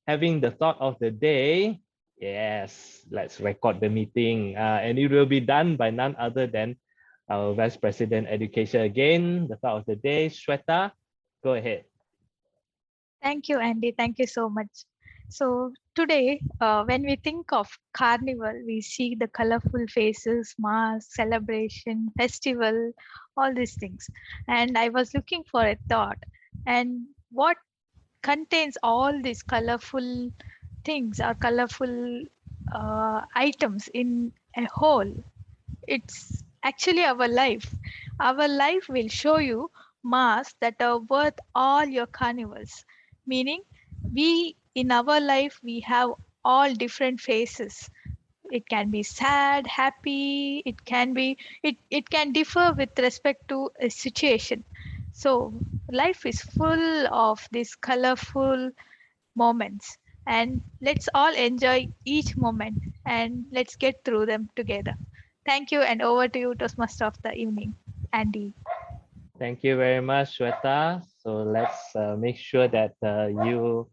having the thought of the day. Yes, let's record the meeting. And it will be done by none other than our Vice President Education again. The thought of the day, Shweta, go ahead. Thank you, Andy. Thank you so much. So today, when we think of carnival, we see the colorful faces, masks, celebration, festival, all these things. And I was looking for a thought. And what contains all these colorful things or colorful items in a whole? It's actually our life. Our life will show you masks that are worth all your carnivals. Meaning, we in our life we have all different faces. It can be sad, happy, it can differ with respect to a situation. So life is full of these colorful moments, and let's all enjoy each moment and let's get through them together. Thank you, and over to you, Toastmaster of the evening, Andy. Thank you very much, Shweta. So let's make sure that you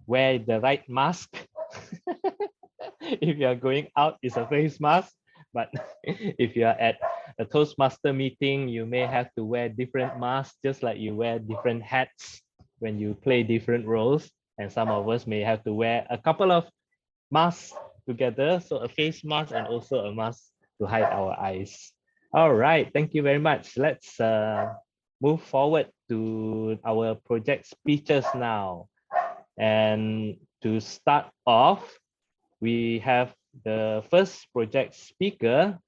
wear the right mask. If you are going out, it's a face mask. But if you are at a Toastmaster meeting, you may have to wear different masks, just like you wear different hats when you play different roles. And some of us may have to wear a couple of masks together. So a face mask and also a mask to hide our eyes. All right, thank you very much. Let's move forward to our project speeches now. And to start off, we have the first project speaker,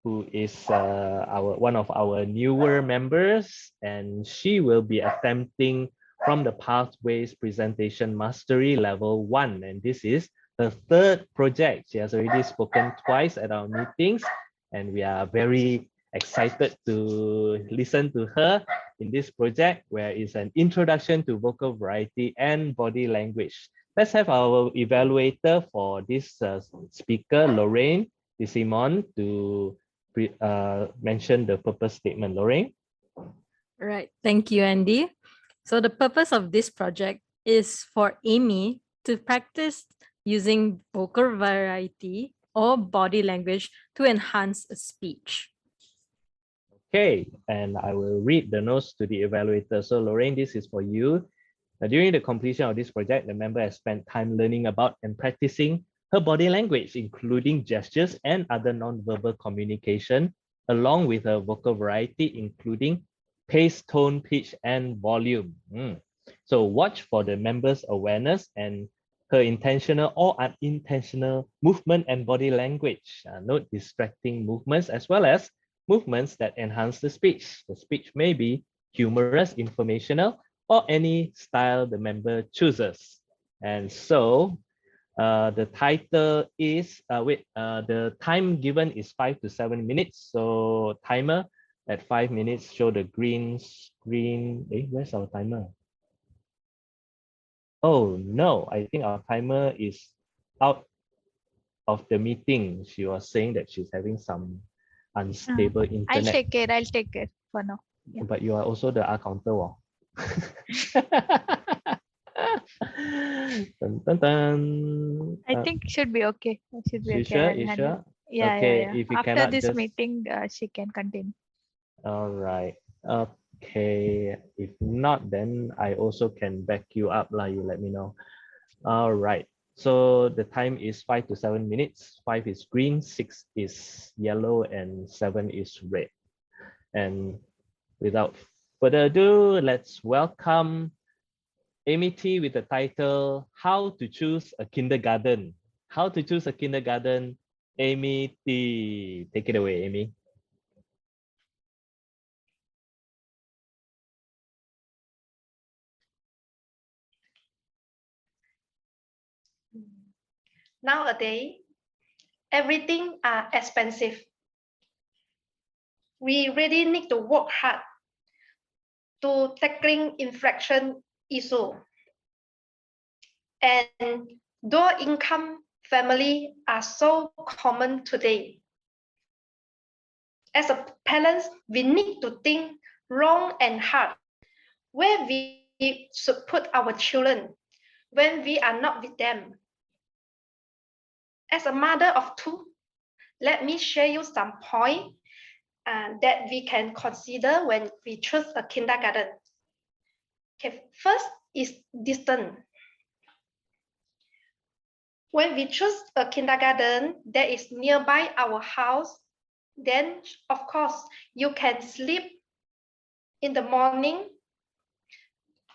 who is one of our newer members, and she will be attempting from the Pathways Presentation Mastery Level 1. And this is her third project. She has already spoken twice at our meetings, and we are very excited to listen to her in this project, where it's an introduction to vocal variety and body language. Let's have our evaluator for this speaker, Lorraine Simon, to mention the purpose statement. Lorraine? Right. Thank you, Andy. So the purpose of this project is for Amy to practice using vocal variety or body language to enhance a speech. Okay, and I will read the notes to the evaluator. So Lorraine, this is for you. During the completion of this project, the member has spent time learning about and practicing her body language, including gestures and other non-verbal communication, along with her vocal variety, including pace, tone, pitch, and volume. So watch for the member's awareness and her intentional or unintentional movement and body language. Note distracting movements as well as movements that enhance the speech. The speech may be humorous, informational, or any style the member chooses. And so the title is, the time given is 5 to 7 minutes. So timer at 5 minutes, show the green screen. Where's our timer? Oh no, I think our timer is out of the meeting. She was saying that she's having some unstable internet. I'll take care for now. Yeah. But you are also the counter. Dun, dun, dun. I think it should be okay. It should be You okay. sure? You sure? Yeah, okay, yeah. if you After cannot this just... meeting, she can continue. All right. Okay. If not, then I also can back you up. You let me know. All right. So the time is 5 to 7 minutes. 5 is green, 6 is yellow, and 7 is red. And without further ado, let's welcome Amy T with the title, How to Choose a Kindergarten. How to Choose a Kindergarten, Amy T. Take it away, Amy. Nowadays, everything are expensive. We really need to work hard to tackling inflation issue. And low income family are so common today. As a parents, we need to think long and hard where we should put our children. when we are not with them. As a mother of two, let me share you some points that we can consider when we choose a kindergarten. Okay, first is distance. When we choose a kindergarten that is nearby our house, then of course you can sleep in the morning,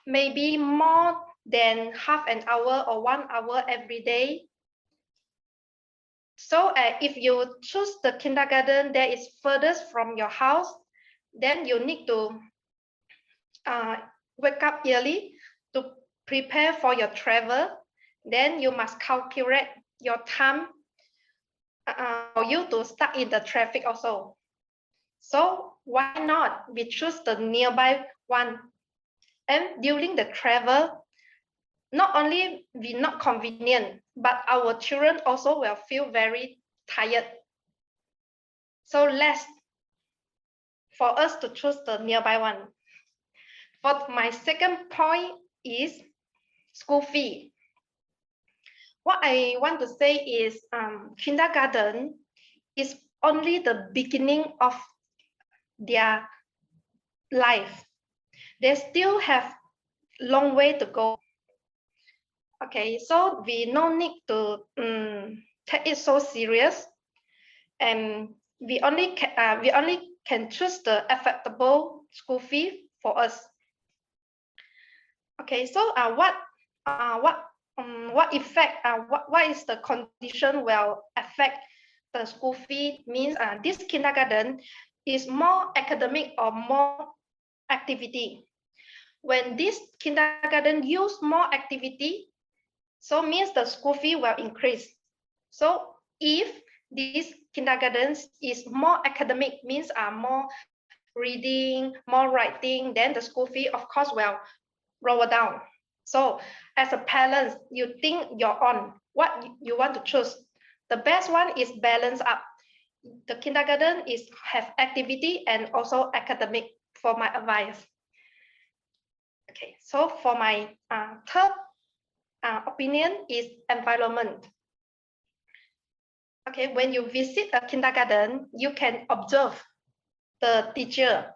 maybe more than half an hour or 1 hour every day. So if you choose the kindergarten that is furthest from your house, then you need to wake up early to prepare for your travel. Then you must calculate your time for you to stuck in the traffic also. So why not we choose the nearby one? And during the travel, not only we not convenient, but our children also will feel very tired. So less for us to choose the nearby one. For my second point is school fee. What I want to say is kindergarten is only the beginning of their life. They still have long way to go. Okay, so we no need to take it so serious, and we only can choose the affordable school fee for us. Okay, so what effect what is the condition will affect the school fee means this kindergarten is more academic or more activity. When this kindergarten use more activity, so means the school fee will increase. So if this kindergarten is more academic, means more reading, more writing, then the school fee of course will lower down. So as a parent, you think you're on what you want to choose. The best one is balance up. The kindergarten is have activity and also academic for my advice. Okay, so for my third opinion is environment. Okay, when you visit a kindergarten, you can observe the teacher,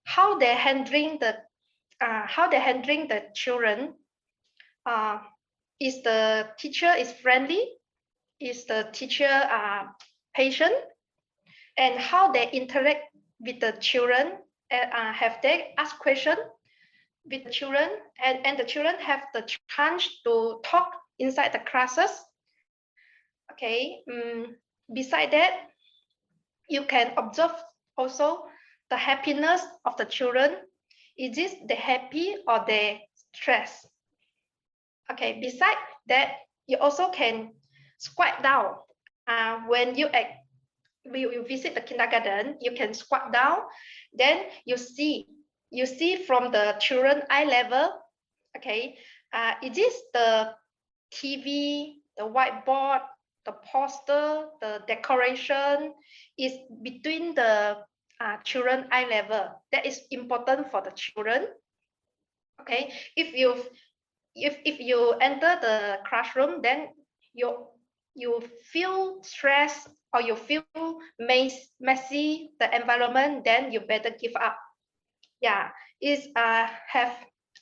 how they're handling the children. Is the teacher is friendly? Is the teacher patient? And how they interact with the children? Have they asked questions with the children? And the children have the chance to talk inside the classes. Okay. Beside that, you can observe also the happiness of the children. Is this they happy or they stressed? Okay, beside that, you also can squat down. When you visit the kindergarten, you can squat down. Then you see from the children eye level. Okay, is this the TV, the whiteboard, the poster, the decoration is between the children eye level. That is important for the children. Okay, if you enter the classroom, then you feel stressed or you feel messy the environment, then you better give up. Yeah, is have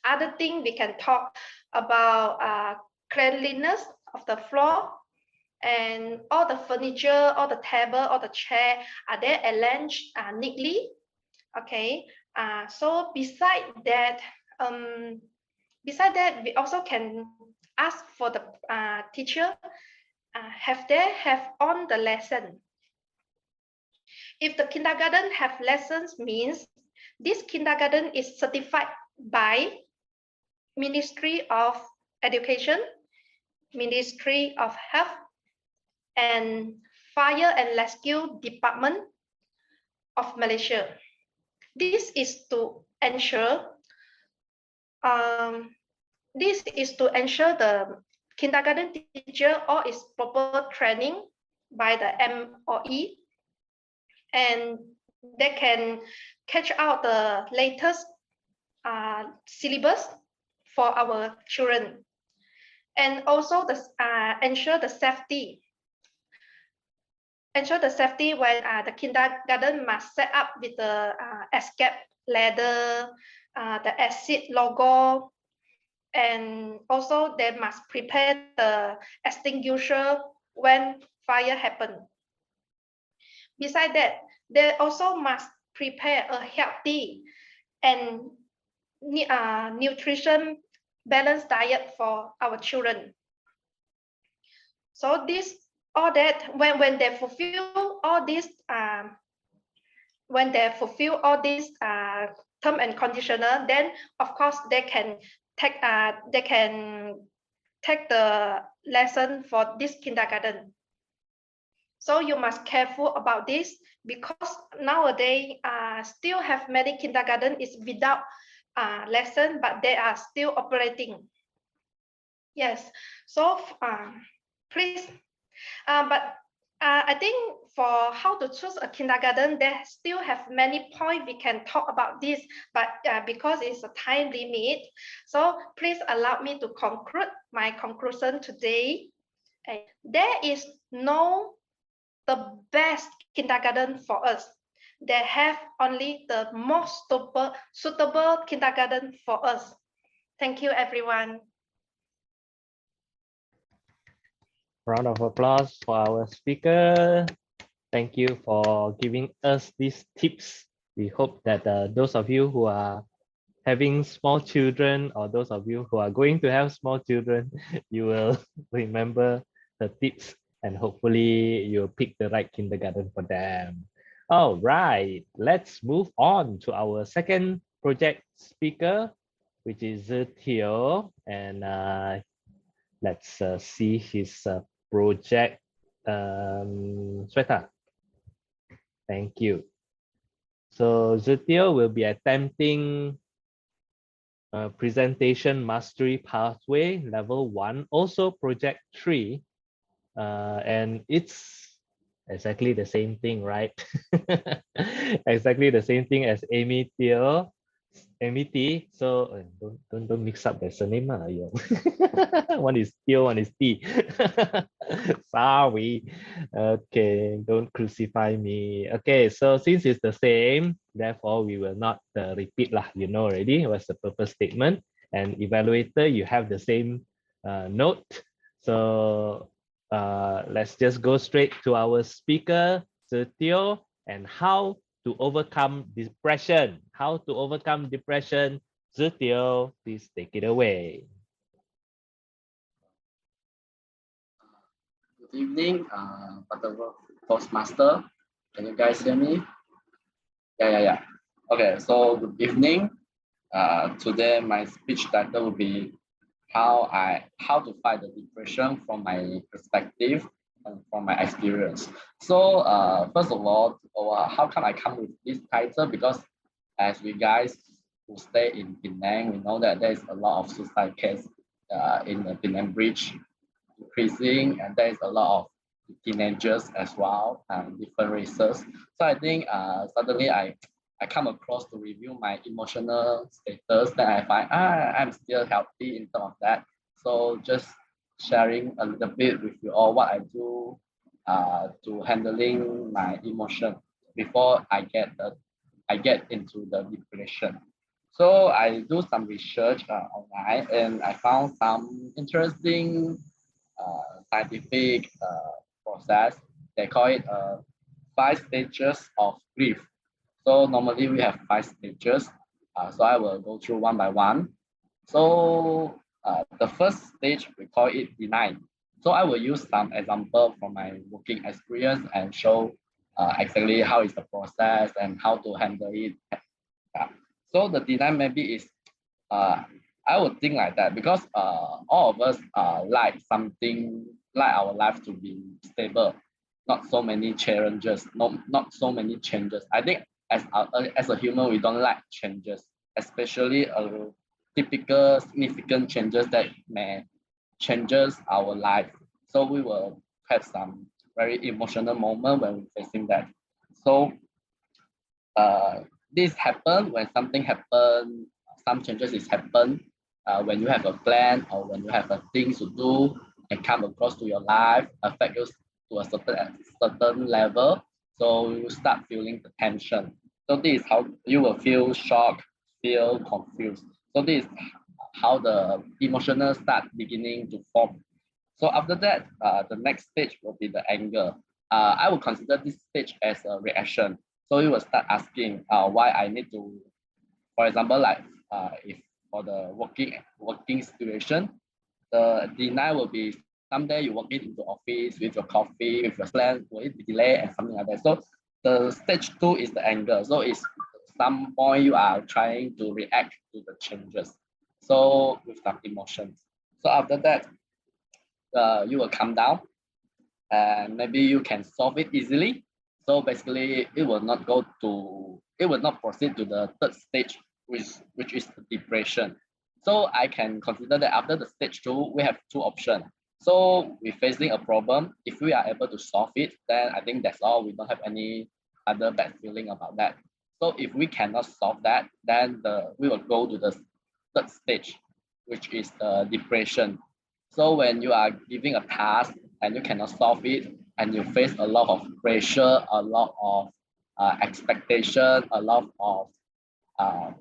other thing we can talk about cleanliness of the floor and all the furniture, all the table, all the chair, are they arranged neatly? Okay, so beside that, we also can ask for the teacher, have they have on the lesson? If the kindergarten have lessons, means this kindergarten is certified by Ministry of Education, Ministry of Health, and Fire and Rescue Department of Malaysia. This is to ensure the kindergarten teacher or is proper training by the MOE, and they can catch out the latest syllabus for our children. and also ensure the safety. Ensure the safety when the kindergarten must set up with the escape ladder, the exit logo, and also they must prepare the extinguisher when fire happen. Besides that, they also must prepare a healthy and nutrition balanced diet for our children. So this all that when they fulfill all this term and conditioner, then of course they can take the lesson for this kindergarten. So you must careful about this, because nowadays still have many kindergarten is without lesson, but they are still operating. Yes, so please, but I think for how to choose a kindergarten, they still have many points we can talk about this, but because it's a time limit, so please allow me to conclude my conclusion today. There is no the best kindergarten for us. They have only the most suitable kindergarten for us. Thank you, everyone. Round of applause for our speaker. Thank you for giving us these tips. We hope that those of you who are having small children, or those of you who are going to have small children, you will remember the tips, and hopefully you'll pick the right kindergarten for them. All right, let's move on to our second project speaker, which is Theo, and let's see his project. Sweta, thank you. So Zetio will be attempting presentation mastery pathway level 1, also project 3, and it's exactly the same thing, right? Exactly the same thing as Amy Theo. Amy T. So don't mix up the surname. One is Theo, one is T. Sorry. Okay, don't crucify me. Okay, so since it's the same, therefore we will not repeat lah. You know already what's the purpose statement. And evaluator, you have the same note. So let's just go straight to our speaker, Theo, and how to overcome depression. How to overcome depression. Zetio, please take it away. Good evening, Toastmaster. Can you guys hear me? Yeah. Okay, so good evening. Today my speech title will be how to fight the depression from my perspective and from my experience. So first of all, how come I come with this title? Because as we guys who stay in Penang, we know that there is a lot of suicide case in the Penang Bridge increasing, and there is a lot of teenagers as well, and different races. So I think suddenly I come across to review my emotional status, that I find I'm still healthy in terms of that. So just sharing a little bit with you all what I do to handling my emotion before I get into the depression. So I do some research online, and I found some interesting scientific process. They call it 5 stages of grief. So normally we have 5 stages. So I will go through one by one. So the first stage, we call it deny. So I will use some example from my working experience and show exactly how is the process and how to handle it. Yeah. So the deny maybe is I would think like that, because all of us like something, like our life to be stable, not so many challenges, not so many changes. I think as a human, we don't like changes, especially typical significant changes that may changes our life. So we will have some very emotional moment when we're facing that. So this happen when something happen, some changes is happen. when you have a plan or when you have a things to do and come across to your life, affect you to a certain level. So you start feeling the tension. So this is how you will feel shocked, feel confused. So this is how the emotional start beginning to form. So after that, the next stage will be the anger. I would consider this stage as a reaction. So you will start asking why I need to, for example, like if for the working situation, the deny will be someday you walk into office with your coffee, with your plan, will it be delayed and something like that. So the stage 2 is the anger. So it's some point you are trying to react to the changes. So with some emotions. So after that, you will calm down and maybe you can solve it easily. So basically, it will not proceed to the third stage, which is the depression. So I can consider that after the stage 2, we have two options. So we're facing a problem. If we are able to solve it, then I think that's all. We don't have any other bad feeling about that. So if we cannot solve that, then we will go to the third stage, which is the depression. So when you are giving a task and you cannot solve it, and you face a lot of pressure, a lot of expectation, a lot of uh,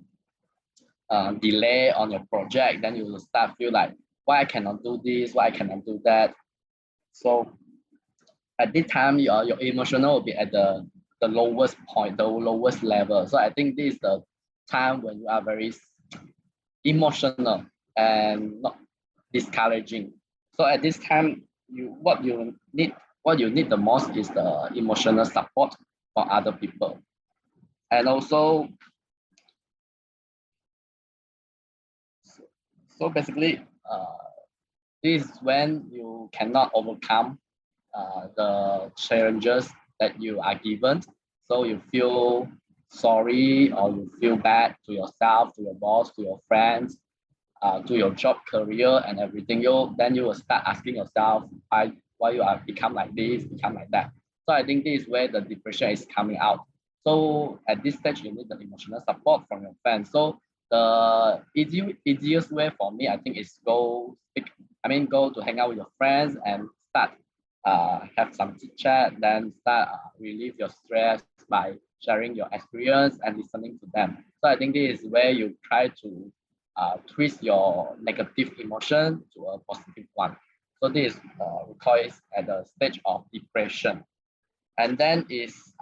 delay on your project, then you will start feel like, why I cannot do this, why I cannot do that. So at this time, your emotional will be at the lowest point, the lowest level. So I think this is the time when you are very emotional and not discouraging. So at this time, what you need the most is the emotional support from other people. And also, so basically, this is when you cannot overcome the challenges that you are given. So you feel sorry or you feel bad to yourself, to your boss, to your friends, to your job career and everything. Then you will start asking yourself why you are become like this, become like that. So I think this is where the depression is coming out. So at this stage, you need the emotional support from your friends. So the easiest way for me, I think, is go to hang out with your friends and start have some chit chat, then start relieve your stress by sharing your experience and listening to them. So I think this is where you try to twist your negative emotion to a positive one. So this we call it at the stage of depression. And then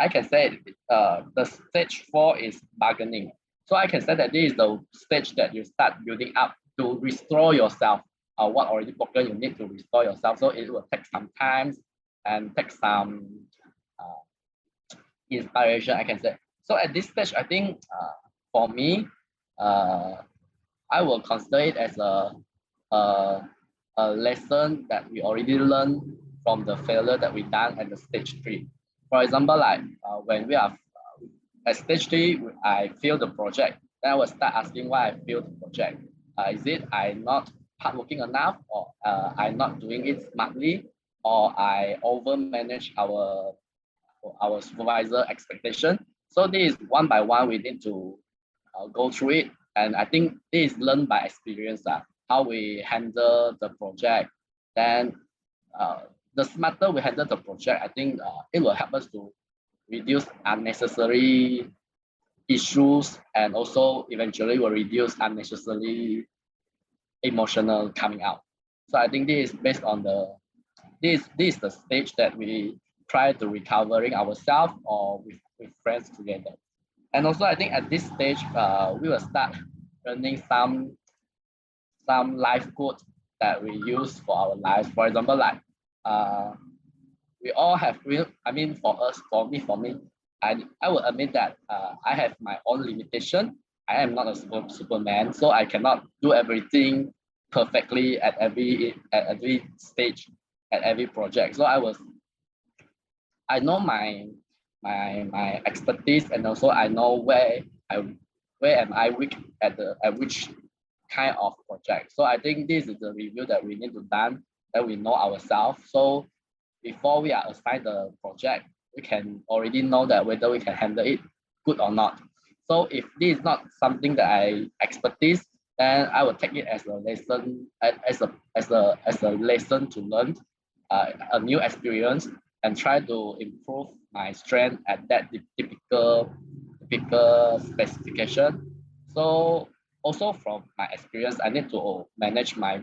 I can say the stage 4 is bargaining. So I can say that this is the stage that you start building up to restore yourself. What already broken, you need to restore yourself. So it will take some time and take some inspiration, I can say. So at this stage, I think for me, uh, I will consider it as a, a lesson that we already learned from the failure that we done at the stage 3. For example, like when we are at stage 3, I failed the project. Then I will start asking why I failed the project. Is it I not hardworking enough, or I not doing it smartly, or I over manage our supervisor expectation? So this is one by one we need to go through it. And I think this is learned by experience, how we handle the project. Then the smarter we handle the project, I think it will help us to reduce unnecessary issues and also eventually will reduce unnecessary emotional coming out. So I think this is based on this is the stage that we try to recovering ourselves or with friends together. And also, I think at this stage, we will start learning some life quotes that we use for our lives. For example, like we all have real. I mean, for me, I will admit that I have my own limitation. I am not a superman, so I cannot do everything perfectly at every stage, at every project. So I know my expertise, and also I know where am I weak at which kind of project. So I think this is the review that we need to done, that we know ourselves. So before we are assigned the project, we can already know that whether we can handle it good or not. So if this is not something that I expertise, then I will take it as a lesson, as a lesson to learn, a new experience, and try to improve my strength at that typical specification. So also from my experience, I need to manage my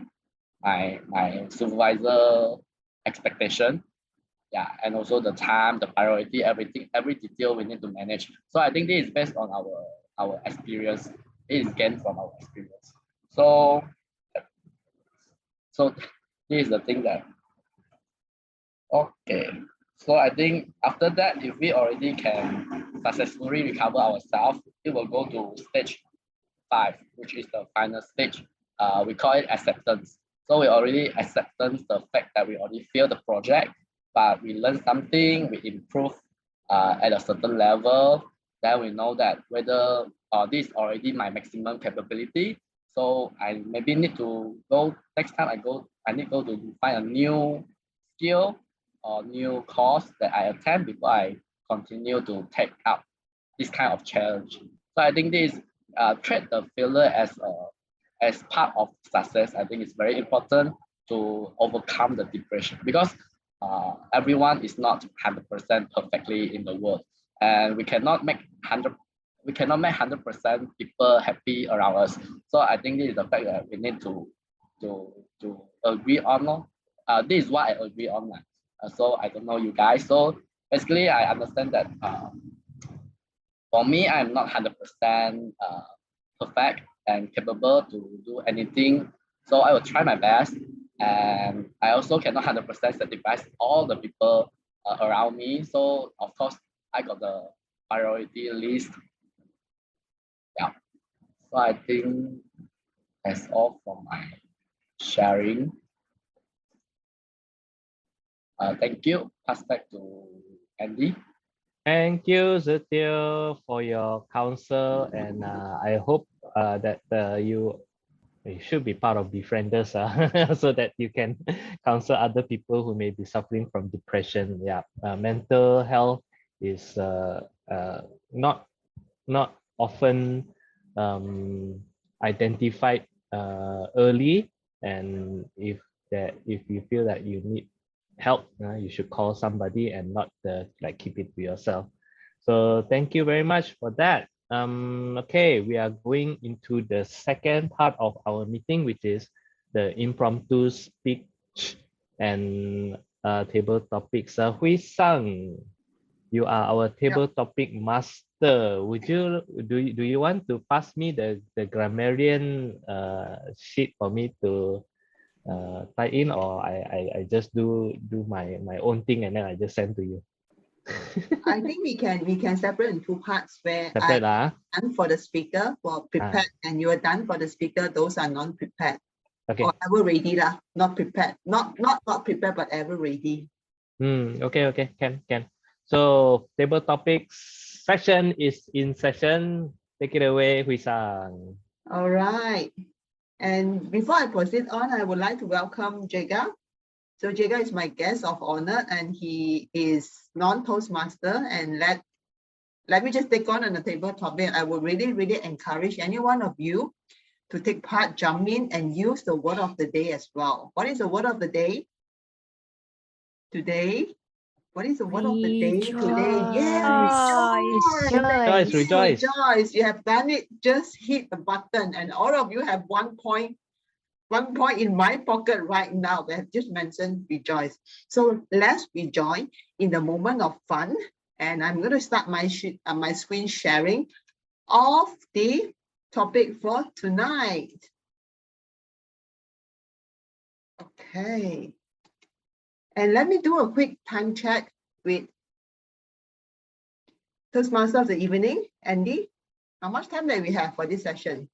supervisor expectation. Yeah, and also the time, the priority, everything, every detail we need to manage. So I think this is based on our experience. It is gained from our experience. So this is the thing that, okay. So I think after that, if we already can successfully recover ourselves, it will go to stage 5, which is the final stage. We call it acceptance. So we already acceptance the fact that we already failed the project, but we learn something, we improve at a certain level. Then we know that whether this is already my maximum capability. So I maybe need to go, next time I need to go to find a new skill or new course that I attempt before I continue to take up this kind of challenge. So I think this treat the failure as part of success. I think it's very important to overcome the depression, because everyone is not 100% perfectly in the world, and we cannot make 100% people happy around us. So I think this is the fact that we need to agree on. This is what I agree on. So I don't know you guys. So basically, I understand that for me, I'm not 100% perfect and capable to do anything. So I will try my best. And I also cannot 100% satisfy all the people around me. So of course, I got the priority list. Yeah. So I think that's all for my sharing. Thank you. Pass back to Andy. Thank you, Zetio, for your counsel, and I hope that you should be part of Befrienders, so that you can counsel other people who may be suffering from depression. Yeah, mental health is not often identified early, and if you feel that you need help, you should call somebody and not like keep it to yourself. So thank you very much for that. Okay, we are going into the second part of our meeting, which is the impromptu speech and table topics. Hui Sang, you are our table topic master. Do you want to pass me the grammarian sheet for me to tie in, or I just do my own thing and then I just send to you? I think we can separate in two parts, where Separate, I'm done for the speaker for prepared, and you are done for the speaker, those are non-prepared. Okay. Or ever ready lah, not prepared. Not prepared, but ever ready. Okay, can. So table topics session is in session. Take it away, Hui Sang. All right. And before I proceed on, I would like to welcome Jega. So Jega is my guest of honor, and he is non-Toastmaster. And let me just take on the table topic. I would really encourage any one of you to take part, jump in, and use the word of the day as well. What is the word of the day today? What is the word of the day today? Yeah, rejoice. You have done it. Just hit the button, and all of you have 1 point. 1 point in my pocket right now. They have just mentioned rejoice. So let's rejoice in the moment of fun. And I'm going to start my screen sharing of the topic for tonight. Okay. And let me do a quick time check with Toastmaster of the evening, Andy. How much time do we have for this session?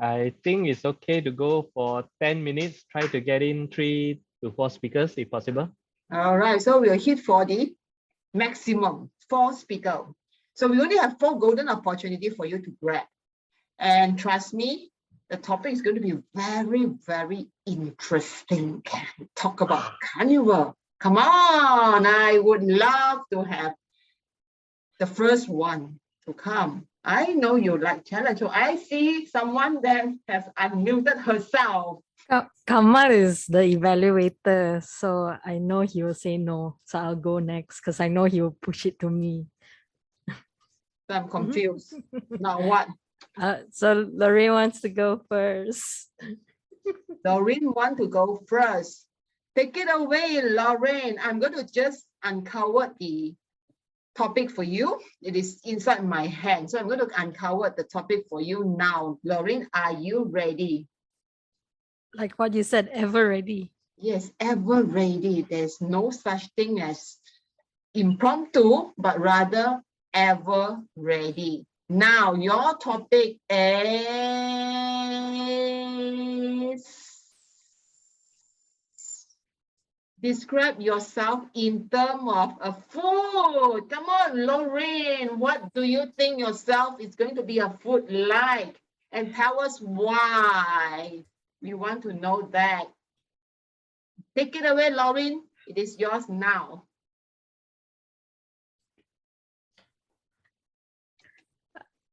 I think it's okay to go for 10 minutes. Try to get in 3 to 4 speakers if possible. All right, so we'll hit for the maximum 4 speakers. So we only have 4 golden opportunities for you to grab. And trust me, the topic is going to be very interesting. Talk about carnival. Come on, I would love to have the first one to come. I know you like challenge. So I see someone that has unmuted herself. Kamal is the evaluator, so I know he will say no. So I'll go next because I know he will push it to me. So I'm confused. Now what? So Lorraine wants to go first. Lorraine want to go first. Take it away, Lorraine. I'm going to just uncover the topic for you. It is inside my hand. So I'm going to uncover the topic for you now. Lorraine, are you ready? Like what you said, ever ready. Yes, ever ready. There's no such thing as impromptu, but rather ever ready. Now, your topic is describe yourself in terms of a food. Come on, Lorraine, what do you think yourself is going to be a food like? And tell us why. We want to know that. Take it away, Lorraine. It is yours now.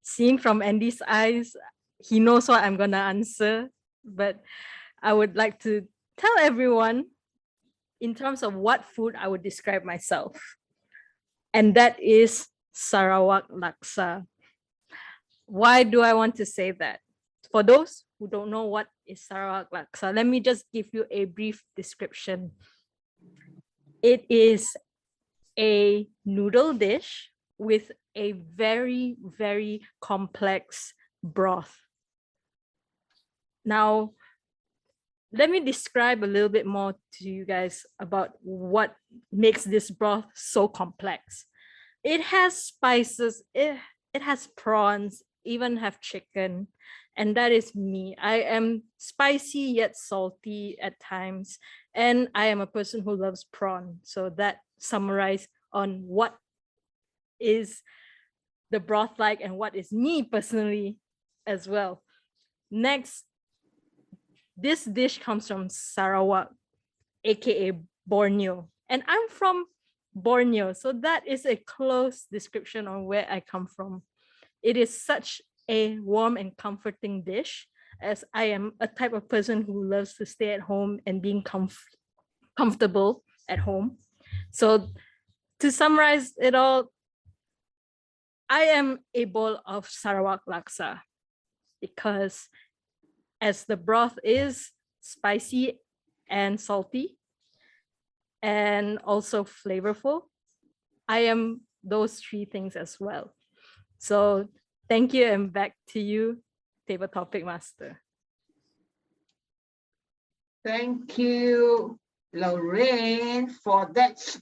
Seeing from Andy's eyes, he knows what I'm gonna answer, but I would like to tell everyone in terms of what food I would describe myself. And that is Sarawak laksa. Why do I want to say that? For those who don't know what is Sarawak laksa, let me just give you a brief description. It is a noodle dish with a very, very complex broth. Now, let me describe a little bit more to you guys about what makes this broth so complex. It has spices, it has prawns, even have chicken, and that is me. I am spicy yet salty at times, and I am a person who loves prawn. So that summarizes on what is the broth like and what is me personally as well. Next, this dish comes from Sarawak, aka Borneo, and I'm from Borneo, so that is a close description on where I come from. It is such a warm and comforting dish, as I am a type of person who loves to stay at home and being comfortable at home. So to summarize it all, I am a bowl of Sarawak laksa because as the broth is spicy and salty and also flavorful, I am those three things as well. So thank you, and back to you, Table Topic Master. Thank you, Lorraine, for that.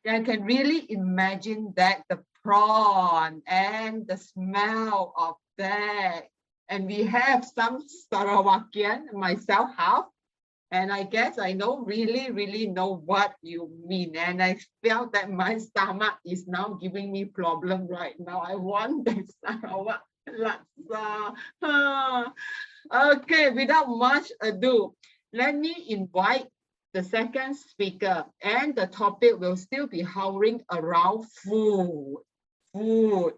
I can really imagine that, the prawn and the smell of that. And we have some Sarawakian, myself have, and I guess I don't really know what you mean. And I felt that my stomach is now giving me problem right now. I want the Sarawak laksa. Okay, without much ado, let me invite the second speaker, and the topic will still be hovering around food, food,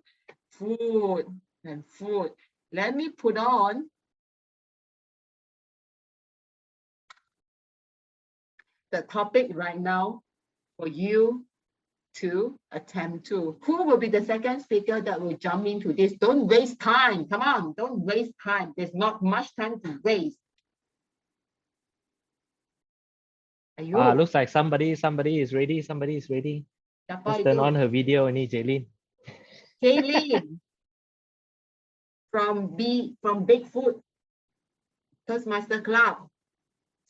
food, and food. Let me put on the topic right now for you to attempt to. Who will be the second speaker that will jump into this? Don't waste time. Come on, don't waste time. There's not much time to waste. Looks like somebody is ready. Somebody is ready. Just turn on her video, Jaylene. Jaylene from Bigfoot Toastmaster Club.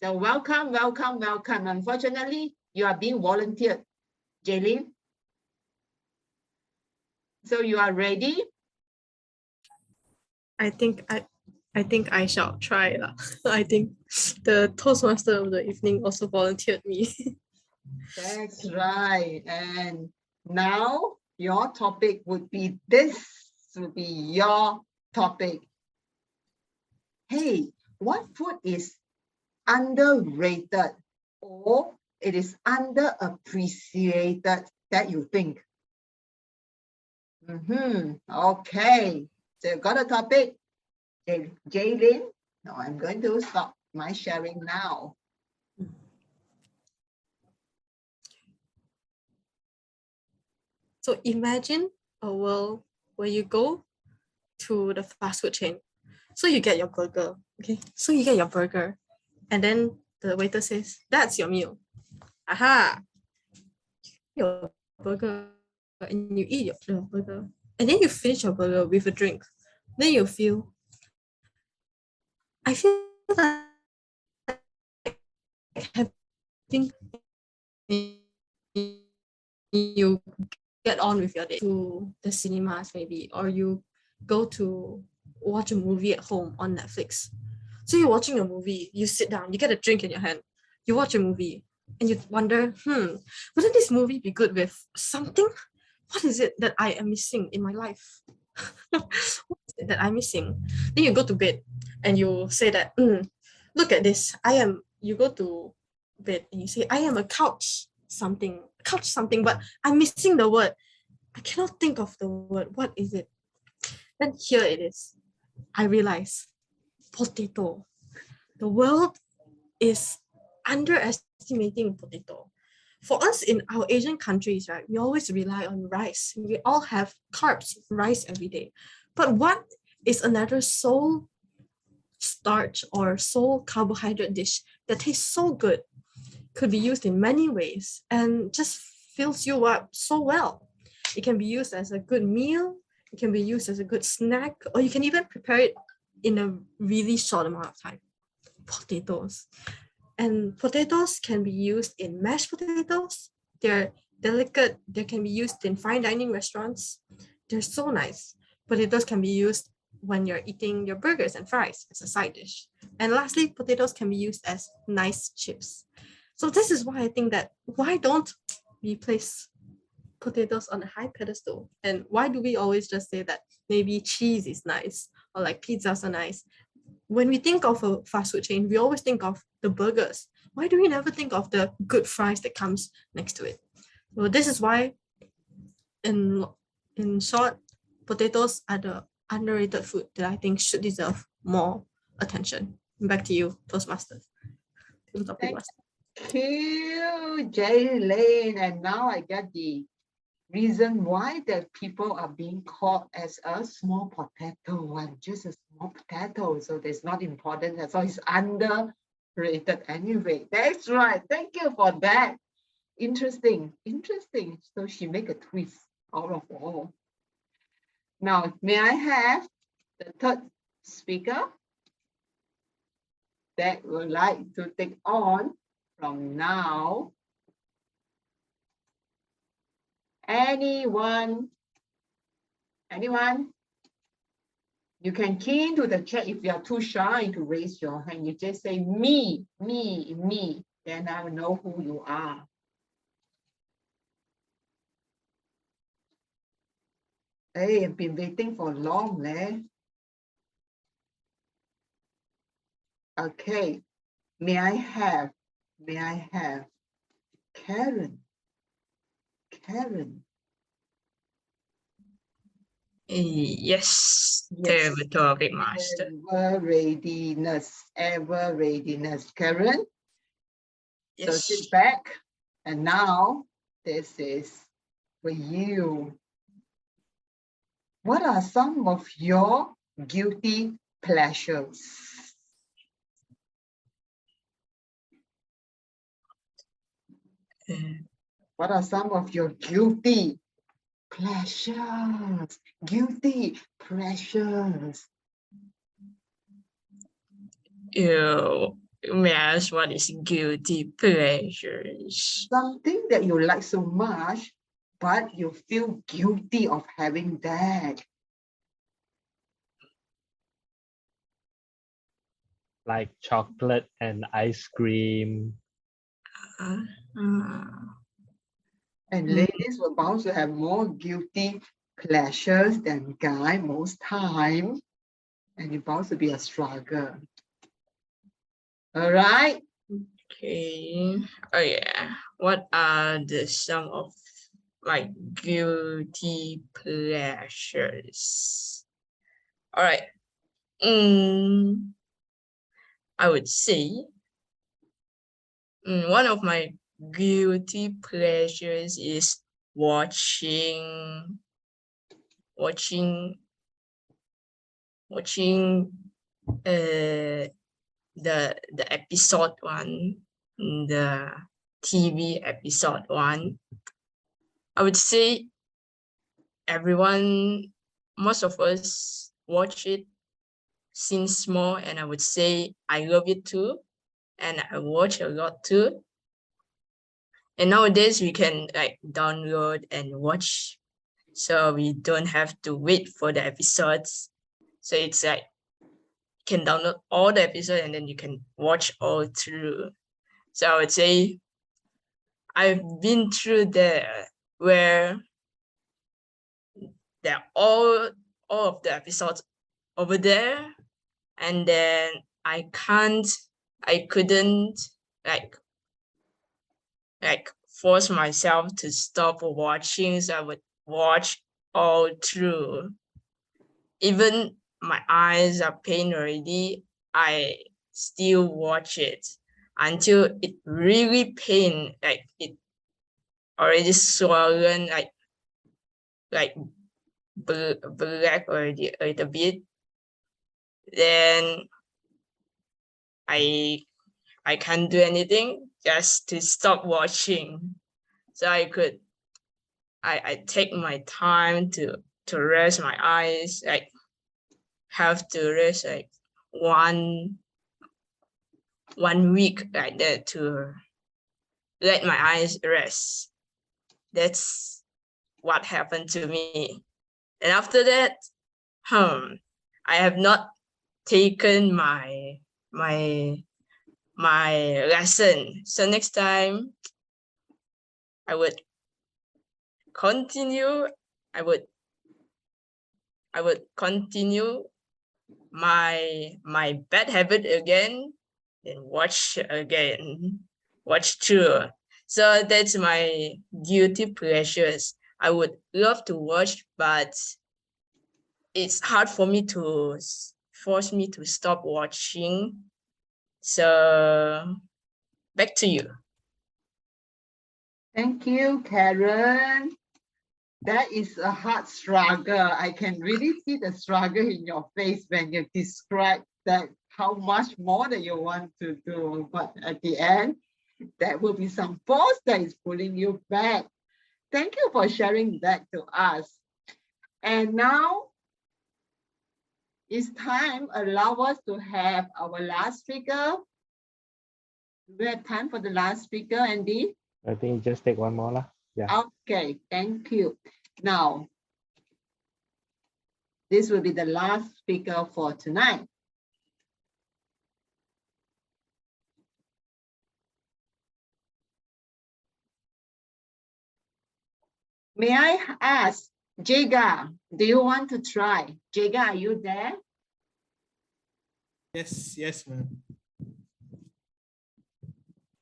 So welcome. Unfortunately, you are being volunteered, Jaylene. So you are ready? I think I shall try. I think the Toastmaster of the evening also volunteered me. That's right. And now your topic would be this. Would be your topic. Hey, what food is underrated or it is underappreciated that you think? Okay, so you got a topic, Jaylin? No, I'm going to stop my sharing now. So imagine a world where you go to the fast food chain. So you get your burger, okay? So you get your burger, and then the waiter says, "That's your meal." Aha! Your burger, and you eat your burger, and then you finish your burger with a drink. Then you feel, I feel like having you get on with your day to the cinemas maybe, or you go to watch a movie at home on Netflix. So you're watching a movie, you sit down, you get a drink in your hand, you watch a movie, and you wonder, wouldn't this movie be good with something? What is it that I am missing in my life? What is it that I'm missing? Then you go to bed and you say that, look at this. You go to bed and you say, I am a couch something, but I'm missing the word. I cannot think of the word. What is it? Then here it is. I realize potato. The world is underestimating potato. For us in our Asian countries, right, we always rely on rice. We all have carbs, rice every day. But what is another sole starch or sole carbohydrate dish that tastes so good, could be used in many ways, and just fills you up so well? It can be used as a good meal, it can be used as a good snack, or you can even prepare it in a really short amount of time. Potatoes. And potatoes can be used in mashed potatoes. They're delicate. They can be used in fine dining restaurants. They're so nice. Potatoes can be used when you're eating your burgers and fries as a side dish. And lastly, potatoes can be used as nice chips. So this is why I think that why don't we place potatoes on a high pedestal? And why do we always just say that maybe cheese is nice or like pizzas are nice? When we think of a fast food chain, we always think of the burgers. Why do we never think of the good fries that comes next to it? Well, this is why, in short, potatoes are the underrated food that I think should deserve more attention. Back to you, Toastmasters. Thank you, Jaylin. And now I get the reason why that people are being called as a small potato. I'm just a small potato, so that's not important. That's all. It's underrated anyway. That's right. Thank you for that. Interesting. So she make a twist out of all. Now, may I have the third speaker that would like to take on from now? Anyone? You can key into the chat if you are too shy to raise your hand. You just say me. Then I will know who you are. Hey, I've been waiting for long, eh? Okay. May I have Karen? Yes, territory master. Ever readiness. Karen? Yes. So sit back. And now this is for you. What are some of your guilty pleasures? What are some of your guilty pleasures? Guilty pleasures. May I ask what is guilty pleasures? Something that you like so much, but you feel guilty of having that. Like chocolate and ice cream. And ladies were bound to have more guilty pleasures than guy most time. And it's bound to be a struggle. All right. Okay. Oh yeah. What are some of my guilty pleasures. All right. I would say one of my guilty pleasures is watching the episode one, the TV episode one. I would say most of us watch it since small, and I would say I love it too, and I watch a lot too. And nowadays we can like download and watch, so we don't have to wait for the episodes. So it's like you can download all the episodes and then you can watch all through. So I would say I've been through there where they're all of the episodes over there, and then I couldn't like force myself to stop watching, so I would watch all through. Even my eyes are pain already, I still watch it until it really pain, like it already swollen, like black already a little bit. Then I can't do anything, just to stop watching. So I take my time to rest my eyes, like have to rest like one week like that to let my eyes rest. That's what happened to me. And after that, I have not taken my lesson. So next time I would continue. I would continue my bad habit again and watch through. So that's my guilty pleasures. I would love to watch, but it's hard for me to force me to stop watching. So back to you. Thank you, Karen. That is a hard struggle. I can really see the struggle in your face when you describe that, how much more that you want to do. But at the end, there will be some force that is pulling you back. Thank you for sharing that to us. And now it's time, allow us to have our last speaker. We have time for the last speaker, Andy. I think just take one more lah. Yeah. Okay, thank you. Now, this will be the last speaker for tonight. May I ask, Jega, do you want to try? Jega, are you there? Yes, ma'am.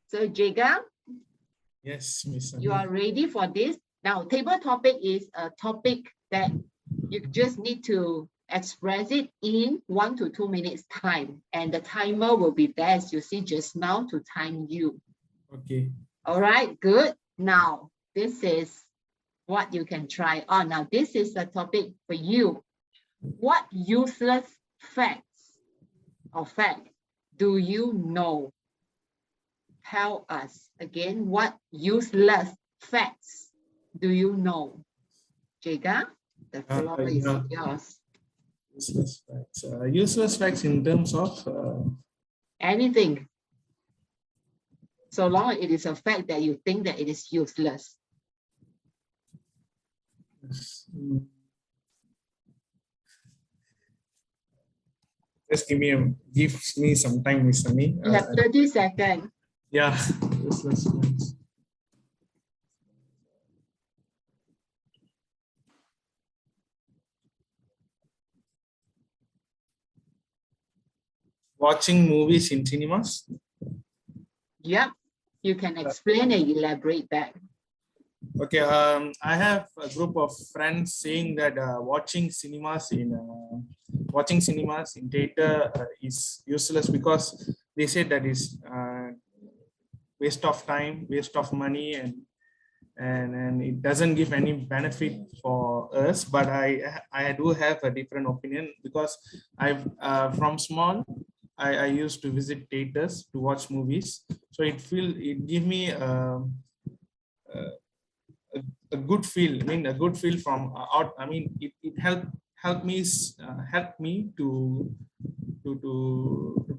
So Jega, Yes, Miss. you are ready for this? Now, table topic is a topic that you just need to express it in 1 to 2 minutes time. And the timer will be there, as you see just now, to time you. Okay. All right, good. Now, this is what you can try on. Now, this is a topic for you. What useless facts or fact do you know? Tell us again, what useless facts do you know? Jega, the floor is yours. Useless facts. Useless facts in terms of Anything. So long it is a fact that you think that it is useless. Just give me some time, Miss Sunny. You have 30 seconds. Yeah, useless facts. Watching movies in cinemas. Yep, you can explain and elaborate that. Okay, I have a group of friends saying that watching cinemas in theater is useless because they said that is waste of time, waste of money, and it doesn't give any benefit for us. But I do have a different opinion because I've from small I used to visit theaters to watch movies, so it give me a good feel. I mean, a good feel from out. I mean, it helped me to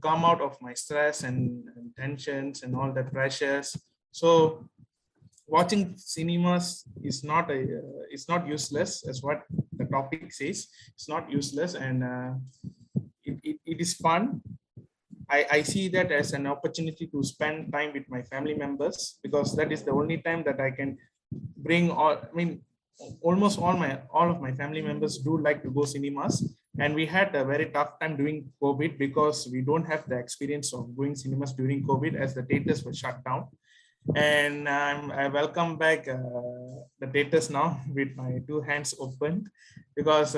come out of my stress and tensions and all the pressures. So watching cinemas is not it's not useless, as what the topic says. It's not useless, and it is fun. I see that as an opportunity to spend time with my family members, because that is the only time that I can bring all. I mean, almost all of my family members do like to go cinemas, and we had a very tough time during COVID because we don't have the experience of going cinemas during COVID, as the theaters were shut down. And I welcome back the theaters now with my two hands open, because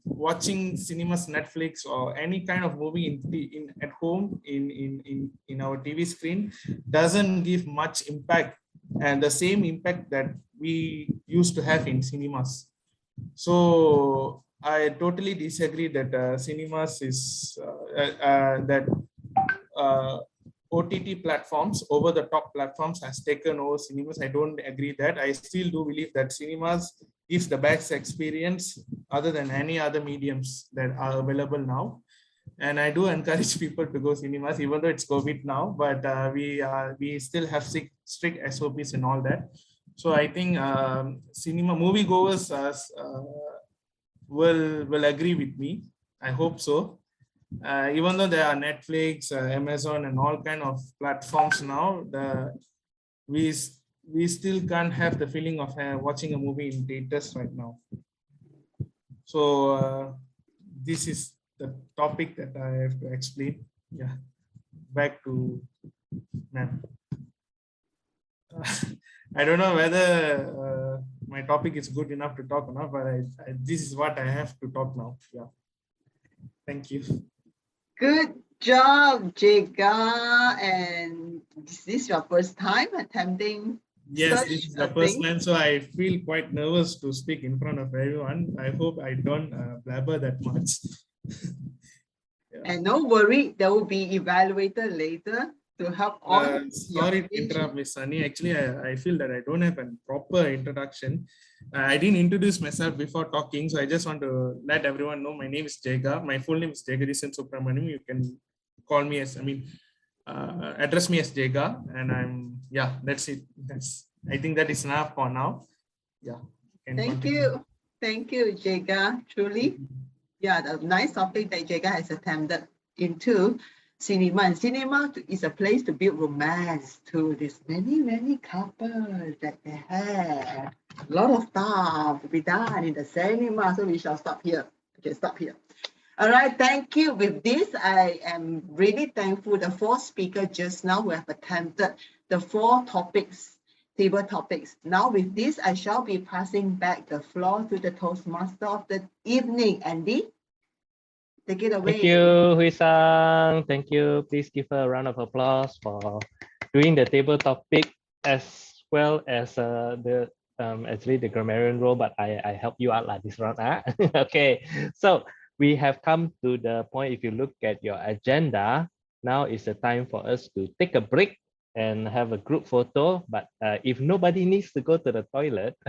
watching cinemas, Netflix, or any kind of movie in at home in our TV screen doesn't give much impact, and the same impact that we used to have in cinemas. So I totally disagree that cinemas is that OTT platforms, over the top platforms, has taken over cinemas. I don't agree that. I still do believe that cinemas gives the best experience other than any other mediums that are available now. And I do encourage people to go cinemas, even though it's COVID now, but we still have strict SOPs and all that. So I think cinema moviegoers will agree with me. I hope so. Even though there are Netflix, Amazon, and all kind of platforms now, we still can't have the feeling of watching a movie in theaters right now. So this is the topic that I have to explain. Yeah, back to ma'am. I don't know whether my topic is good enough to talk or not, but this is what I have to talk now. Yeah, thank you. Good job, Jega. And is this your first time attempting? Yes, this is the first time, so I feel quite nervous to speak in front of everyone. I hope I don't blabber that much. Yeah. And no worry, there will be evaluator later to help on. Sorry to interrupt, Miss Sunny. Actually, I feel that I don't have a proper introduction. I didn't introduce myself before talking, so I just want to let everyone know my name is Jega. My full name is Jagadisan Subramaniam. You can call me as, address me as Jega, and that's it. I think that is enough for now. Yeah. Thank you, Jega. Truly, yeah, the nice topic that Jega has attempted into cinema. And cinema is a place to build romance to this many couples that they have. A lot of stuff to be done in the cinema. So we shall stop here. Okay, stop here. All right, thank you. With this, I am really thankful the 4 speakers just now who have attempted the 4 topics, table topics. Now with this, I shall be passing back the floor to the Toastmaster of the evening, Andy. Take it away. Thank you, Hui-sang. Thank you. Please give her a round of applause for doing the table topic as well as actually the grammarian role, but I help you out like this round. Okay, so we have come to the point. If you look at your agenda, now is the time for us to take a break and have a group photo. But if nobody needs to go to the toilet,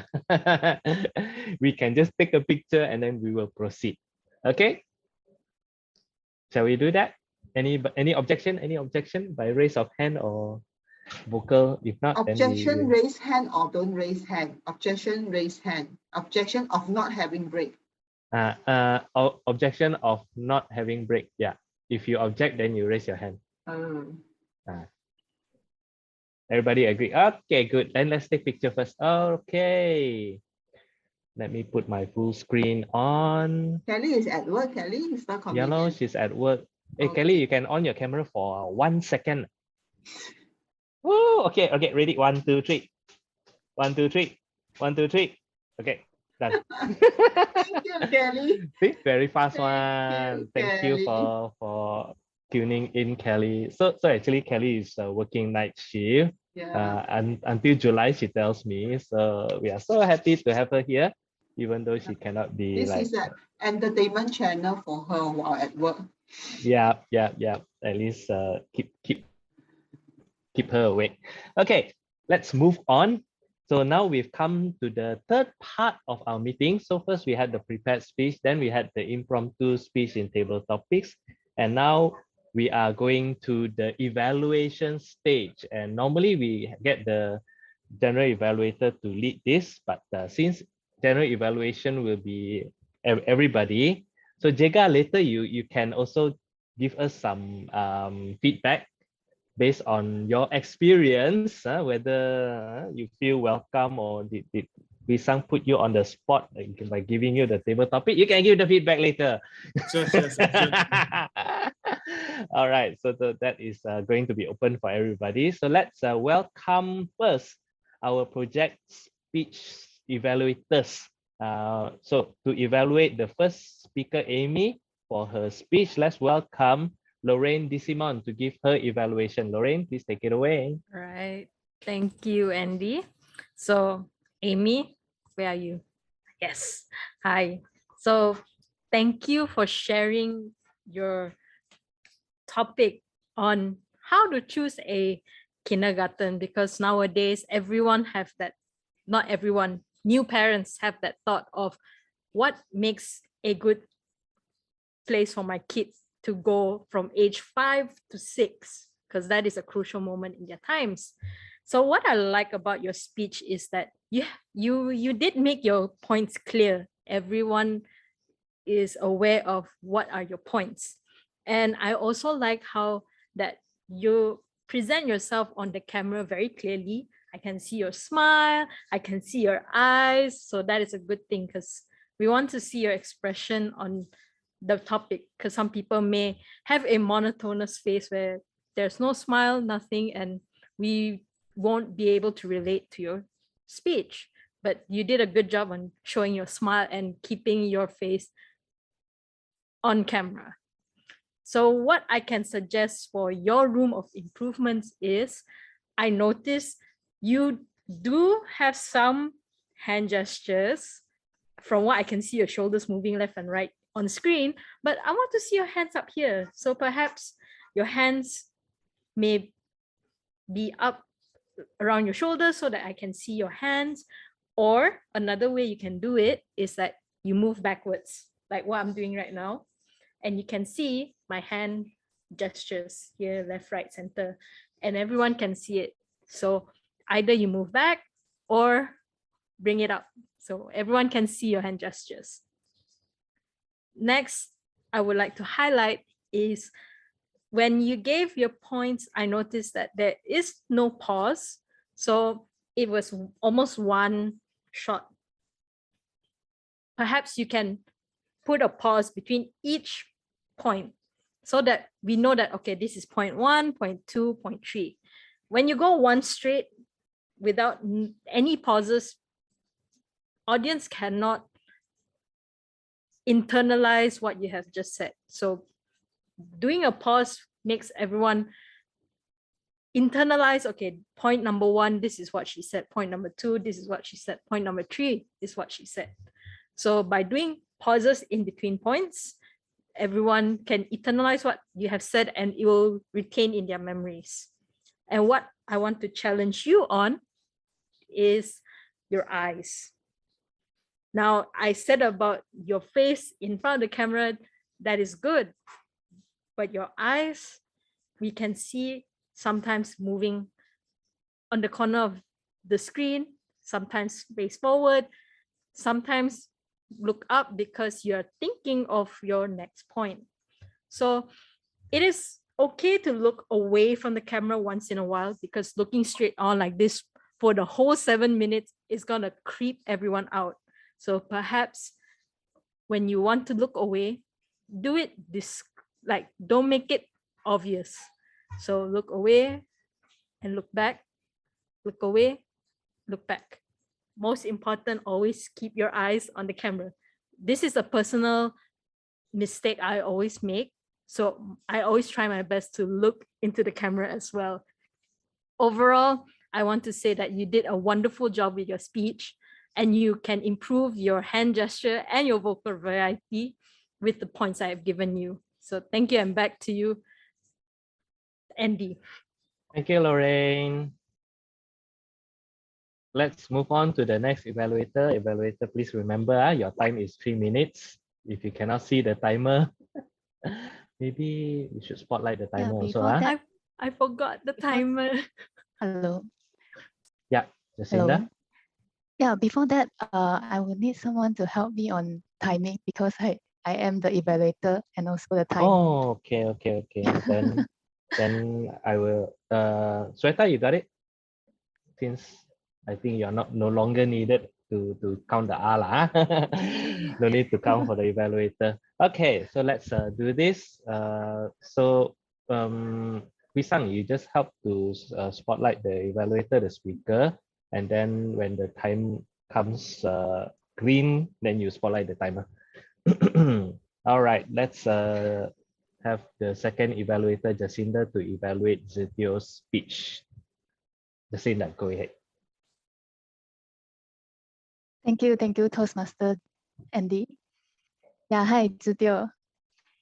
we can just take a picture and then we will proceed. Okay. Shall we do that? Any objection? Any objection by raise of hand or vocal? If not, objection, raise hand or don't raise hand. Objection, raise hand. Objection of not having break. Objection of not having break. Yeah. If you object, then you raise your hand. Everybody agree? Okay, good. Then let's take picture first. Okay. Let me put my full screen on. Kelly is at work. Kelly is not convenient. Yellow, she's at work. Hey, okay. Kelly, you can on your camera for 1 second. Oh, okay, ready? 1, 2, 3. 1, 2, 3. 1, 2, 3. Okay, done. Thank you, Kelly. See, very fast Thank one. you, Thank you Kelly. for tuning in, Kelly. So actually, Kelly is working night shift. Yeah. And until July, she tells me. So we are so happy to have her here, even though she cannot be This like. is an entertainment channel for her while at work. Yeah. At least keep her awake. Okay, let's move on. So now we've come to the third part of our meeting. So first we had the prepared speech, then we had the impromptu speech in table topics, and now we are going to the evaluation stage. And normally we get the general evaluator to lead this, but since general evaluation will be everybody, so Jega, later you can also give us some feedback based on your experience, whether you feel welcome or did Wisang put you on the spot by giving you the table topic. You can give the feedback later. Sure, sure, sure, sure. All right, so that is going to be open for everybody. So let's welcome first our project speech evaluators. So to evaluate the first speaker, Amy, for her speech, let's welcome Lorraine DeSimon to give her evaluation. Lorraine, please take it away. Right. Thank you, Andy. So, Amy, where are you? Yes. Hi. So, thank you for sharing your topic on how to choose a kindergarten, because nowadays everyone have that, not everyone, new parents have that thought of what makes a good place for my kids to go from age 5 to 6, because that is a crucial moment in their times. So what I like about your speech is that you did make your points clear. Everyone is aware of what are your points. And I also like how that you present yourself on the camera very clearly. I can see your smile, I can see your eyes. So that is a good thing, because we want to see your expression on the topic, because some people may have a monotonous face where there's no smile, nothing, and we won't be able to relate to your speech. But you did a good job on showing your smile and keeping your face on camera. So what I can suggest for your room of improvements is, I noticed you do have some hand gestures. From what I can see, your shoulders moving left and right on screen, but I want to see your hands up here. So perhaps your hands may be up around your shoulders so that I can see your hands. Or another way you can do it is that you move backwards, like what I'm doing right now. And you can see my hand gestures here, left, right, center, and everyone can see it. So either you move back or bring it up, so everyone can see your hand gestures. Next, I would like to highlight is when you gave your points, I noticed that there is no pause. So it was almost one shot. Perhaps you can put a pause between each point so that we know that, okay, this is point 1, point 2, point 3. When you go one straight without any pauses, audience cannot internalize what you have just said. So doing a pause makes everyone internalize, okay, point number 1, this is what she said. Point number 2, this is what she said. Point number 3 is what she said. So by doing pauses in between points, everyone can internalize what you have said and it will retain in their memories. And what I want to challenge you on is your eyes. Now, I said about your face in front of the camera, that is good. But your eyes, we can see sometimes moving on the corner of the screen, sometimes face forward, sometimes look up because you're thinking of your next point. So it is okay to look away from the camera once in a while, because looking straight on like this for the whole 7 minutes is gonna creep everyone out. So perhaps when you want to look away, do it like don't make it obvious. So look away and look back, look away, look back. most important, always keep your eyes on the camera. This is a personal mistake I always make. So I always try my best to look into the camera as well. Overall, I want to say that you did a wonderful job with your speech, and you can improve your hand gesture and your vocal variety with the points I have given you. So thank you, and back to you, Andy. Thank you, Lorraine. Let's move on to the next evaluator. Evaluator, please remember your time is 3 minutes. If you cannot see the timer, maybe we should spotlight the timer also. before that- I forgot the timer. Hello. Yeah, Jacinda. Hello. Yeah, before that, I will need someone to help me on timing because I am the evaluator and also the timer. Oh, okay. Then I will. Sweta, you got it? Since I think you're no longer needed to count the R lah. No need to count for the evaluator. Okay, so let's do this. Wisang, you just help to spotlight the evaluator, the speaker, and then when the time comes green, then you spotlight the timer. All right, let's have the second evaluator, Jacinda, to evaluate Zetio's speech. Jacinda, go ahead. Thank you, Toastmaster Andy. Yeah, hi, Zutio.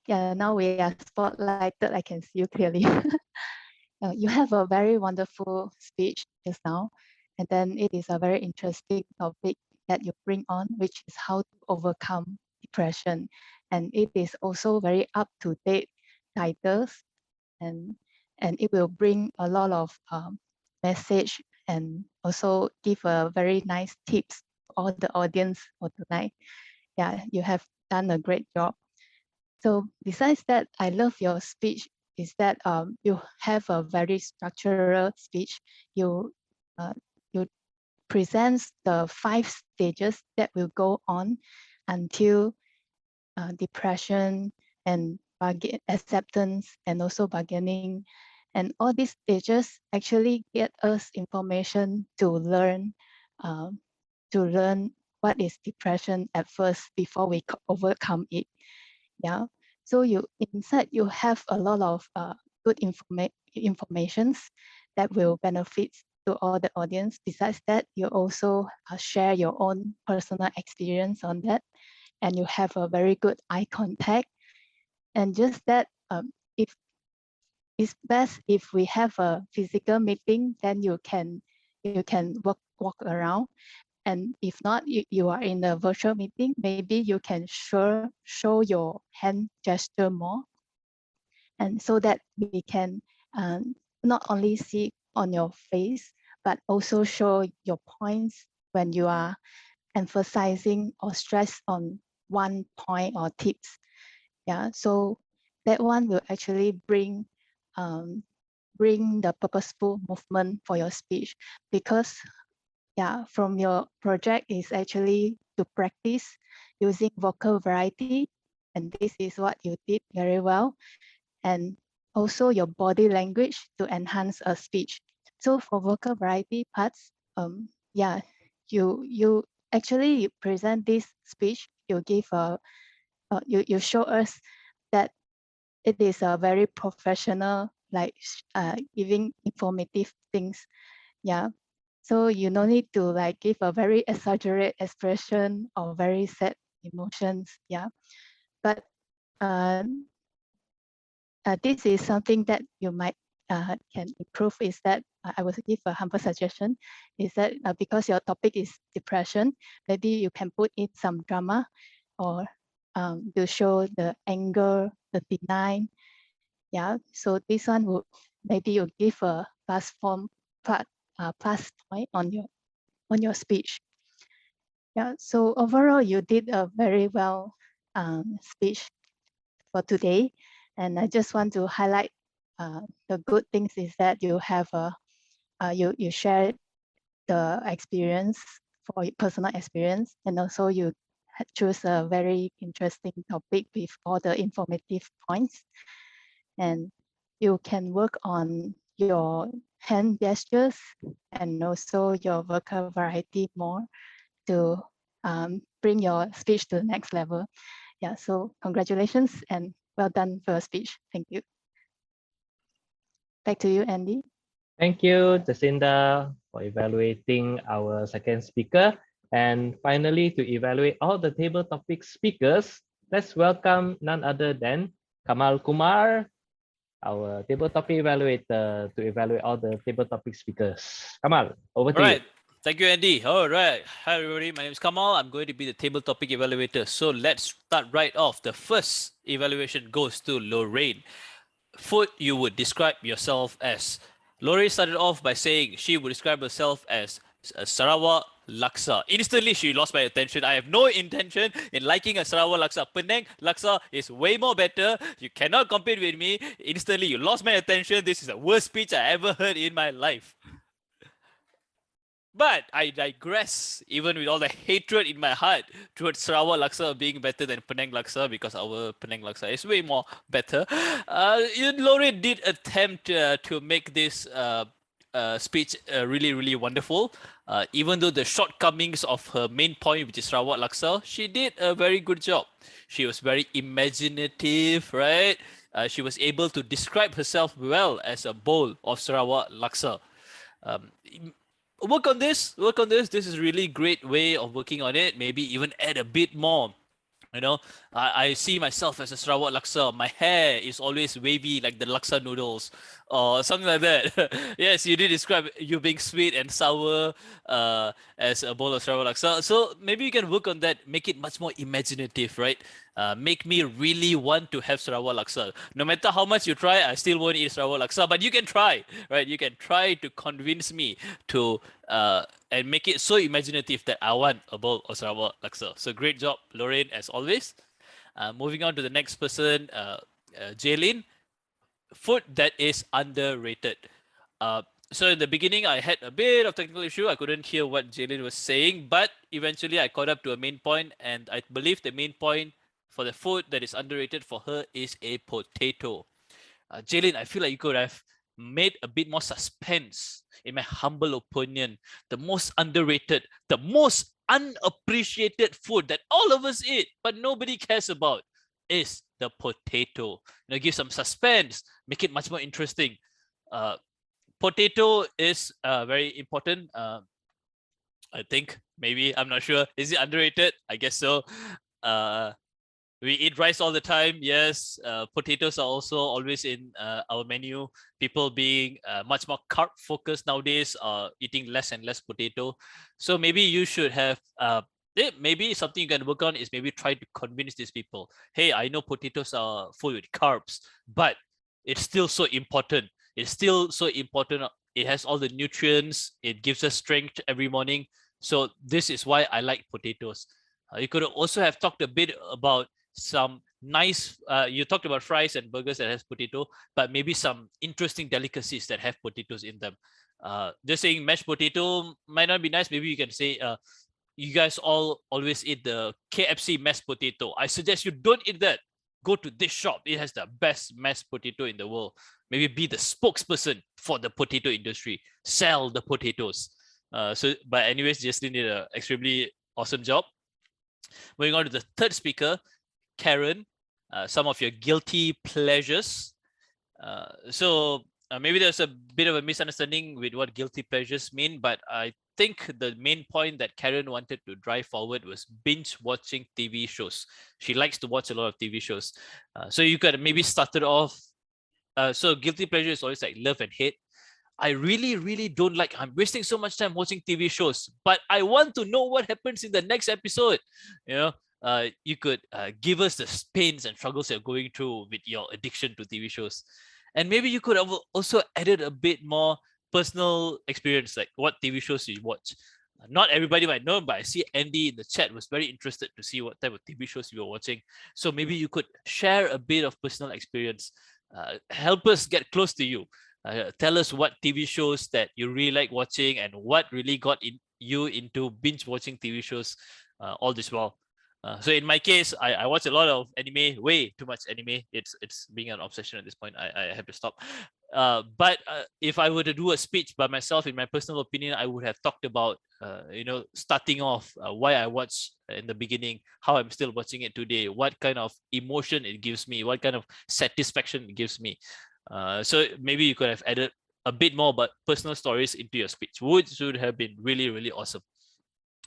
Yeah, now we are spotlighted. I can see you clearly. You have a very wonderful speech just now, and then it is a very interesting topic that you bring on, which is how to overcome depression. And it is also very up-to-date titles, and it will bring a lot of message and also give a very nice tips to all the audience for tonight. Yeah, you have done a great job. So besides that, I love your speech is that you have a very structural speech. You present the 5 stages that will go on until depression and acceptance and also bargaining. And all these stages actually get us information to learn what is depression at first before we overcome it. Yeah. So inside you have a lot of good informations that will benefit to all the audience. Besides that, you also share your own personal experience on that, and you have a very good eye contact. And just that, if it's best if we have a physical meeting, then you can walk around. And if not, you are in a virtual meeting, maybe you can show your hand gesture more. And so that we can not only see on your face, but also show your points when you are emphasizing or stress on one point or tips. Yeah, so that one will actually bring the purposeful movement for your speech, because yeah, from your project is actually to practice using vocal variety, and this is what you did very well, and also your body language to enhance a speech. So for vocal variety parts, yeah, you actually present this speech, you give you show us that it is a very professional, like giving informative things. Yeah. So you no need to like give a very exaggerate expression or very sad emotions. Yeah. But this is something that you might can improve, is that I will give a humble suggestion, is that because your topic is depression, maybe you can put in some drama or to show the anger, the deny. Yeah, so this one will maybe you give a plus point on your speech. Yeah, so overall you did a very well speech for today, and I just want to highlight the good things is that you have you share the experience for your personal experience, and also you choose a very interesting topic with all the informative points, and you can work on your hand gestures and also your vocal variety more to bring your speech to the next level. Yeah, so congratulations and well done for your speech. Thank you. Back to you, Andy. Thank you, Jacinda, for evaluating our second speaker. And finally, to evaluate all the table topic speakers, let's welcome none other than Kamal Kumar, our table topic evaluator, to evaluate all the table topic speakers. Kamal, over to you. Thank you, Andy. All right. Hi, everybody. My name is Kamal. I'm going to be the table topic evaluator. So let's start right off. The first evaluation goes to Lorraine. Food you would describe yourself as. Lorraine started off by saying she would describe herself as a Sarawak laksa. Instantly, she lost my attention. I have no intention in liking a Sarawak laksa. Penang laksa is way more better. You cannot compete with me. Instantly, you lost my attention. This is the worst speech I ever heard in my life. But I digress, even with all the hatred in my heart towards Sarawak laksa being better than Penang laksa, because our Penang laksa is way more better. Lorraine did attempt to make this speech really, really wonderful. Even though the shortcomings of her main point, which is Sarawak laksa, she did a very good job. She was very imaginative, right? She was able to describe herself well as a bowl of Sarawak laksa. Work on this. This is a really great way of working on it. Maybe even add a bit more. You know, I see myself as a Sarawak laksa. My hair is always wavy like the laksa noodles or something like that. Yes, you did describe you being sweet and sour as a bowl of Sarawak laksa. So maybe you can work on that, make it much more imaginative, right? Make me really want to have Sarawak laksa. No matter how much you try, I still won't eat Sarawak laksa, but you can try, right? You can try to convince me to and make it so imaginative that I want a bowl of Sarawak laksa. So great job, Lorraine, as always. Moving on to the next person, Jaylin. Food that is underrated. So in the beginning, I had a bit of technical issue. I couldn't hear what Jaylin was saying, but eventually I caught up to a main point, and I believe the main point for the food that is underrated for her is a potato. Jaylin, I feel like you could have made a bit more suspense. In my humble opinion, the most underrated, the most unappreciated food that all of us eat, but nobody cares about, is the potato. Give some suspense, make it much more interesting. Potato is very important. I think, maybe, I'm not sure. Is it underrated? I guess so. We eat rice all the time. Yes, potatoes are also always in our menu. People being much more carb focused nowadays are eating less and less potato. So maybe you should have, maybe something you can work on is maybe try to convince these people, hey, I know potatoes are full with carbs, but it's still so important. It's still so important. It has all the nutrients. It gives us strength every morning. So this is why I like potatoes. You could also have talked a bit about some nice, you talked about fries and burgers that has potato, but maybe some interesting delicacies that have potatoes in them. Just saying mashed potato might not be nice. Maybe you can say, you guys all always eat the KFC mashed potato. I suggest you don't eat that. Go to this shop. It has the best mashed potato in the world. Maybe be the spokesperson for the potato industry. Sell the potatoes. But anyways, Jaslyn did an extremely awesome job. Moving on to the third speaker, Karen. Some of your guilty pleasures. Maybe there's a bit of a misunderstanding with what guilty pleasures mean, but I think the main point that Karen wanted to drive forward was binge watching TV shows. She likes to watch a lot of TV shows. So you could maybe start it off. So guilty pleasure is always like love and hate. I really don't like, I'm wasting so much time watching TV shows, but I want to know what happens in the next episode. You could give us the pains and struggles you're going through with your addiction to TV shows. And maybe you could have also added a bit more personal experience, like what TV shows you watch. Not everybody might know, but I see Andy in the chat was very interested to see what type of TV shows you were watching. So maybe you could share a bit of personal experience. Help us get close to you. Tell us what TV shows that you really like watching and what really got you into binge watching TV shows all this while. So in my case, I watch a lot of anime, way too much anime. It's being an obsession at this point. I have to stop. But if I were to do a speech by myself, in my personal opinion, I would have talked about, starting off, why I watched in the beginning, how I'm still watching it today, what kind of emotion it gives me, what kind of satisfaction it gives me. So maybe you could have added a bit more about personal stories into your speech, which would have been really, really awesome.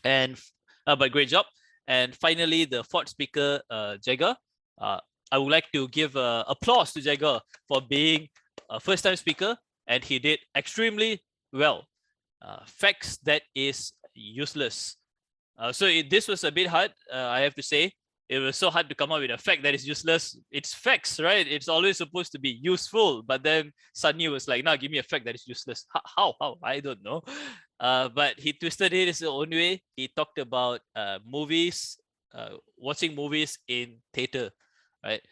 And but great job. And finally, the fourth speaker, Jagger. I would like to give applause to Jagger for being a first-time speaker, and he did extremely well. Facts that is useless. This was a bit hard, I have to say. It was so hard to come up with a fact that is useless. It's facts, right? It's always supposed to be useful. But then Sunny was like, "No, give me a fact that is useless." How? I don't know. But he twisted it his own way. He talked about movies, watching movies in theater, right?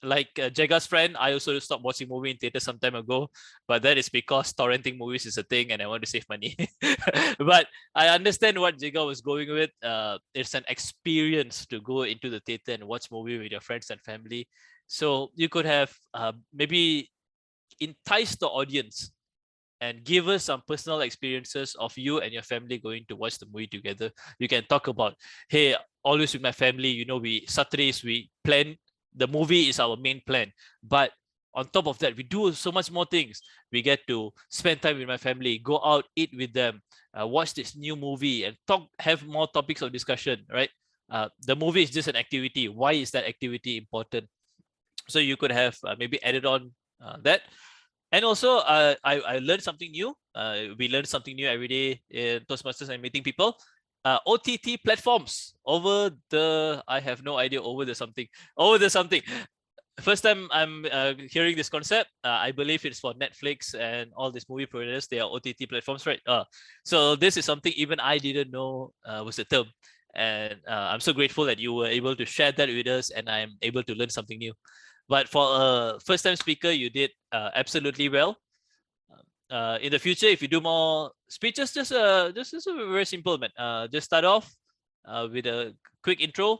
Like Jaga's friend, I also stopped watching movie in theater some time ago, but that is because torrenting movies is a thing and I want to save money. But I understand what Jaga was going with. It's an experience to go into the theater and watch movie with your friends and family. So you could have maybe entice the audience and give us some personal experiences of you and your family going to watch the movie together. You can talk about, hey, always with my family, we Saturdays we plan, the movie is our main plan. But on top of that, we do so much more things. We get to spend time with my family, go out, eat with them, watch this new movie and have more topics of discussion, right? The movie is just an activity. Why is that activity important? So you could have maybe added on that. And also, I learned something new. We learn something new every day in Toastmasters and meeting people. OTT platforms I have no idea over the something. First time I'm hearing this concept. I believe it's for Netflix and all these movie providers. They are OTT platforms, right? So this is something even I didn't know was a term. And I'm so grateful that you were able to share that with us and I'm able to learn something new. But for a first-time speaker, you did absolutely well. In the future, if you do more speeches, just very simple, man. Just start off with a quick intro,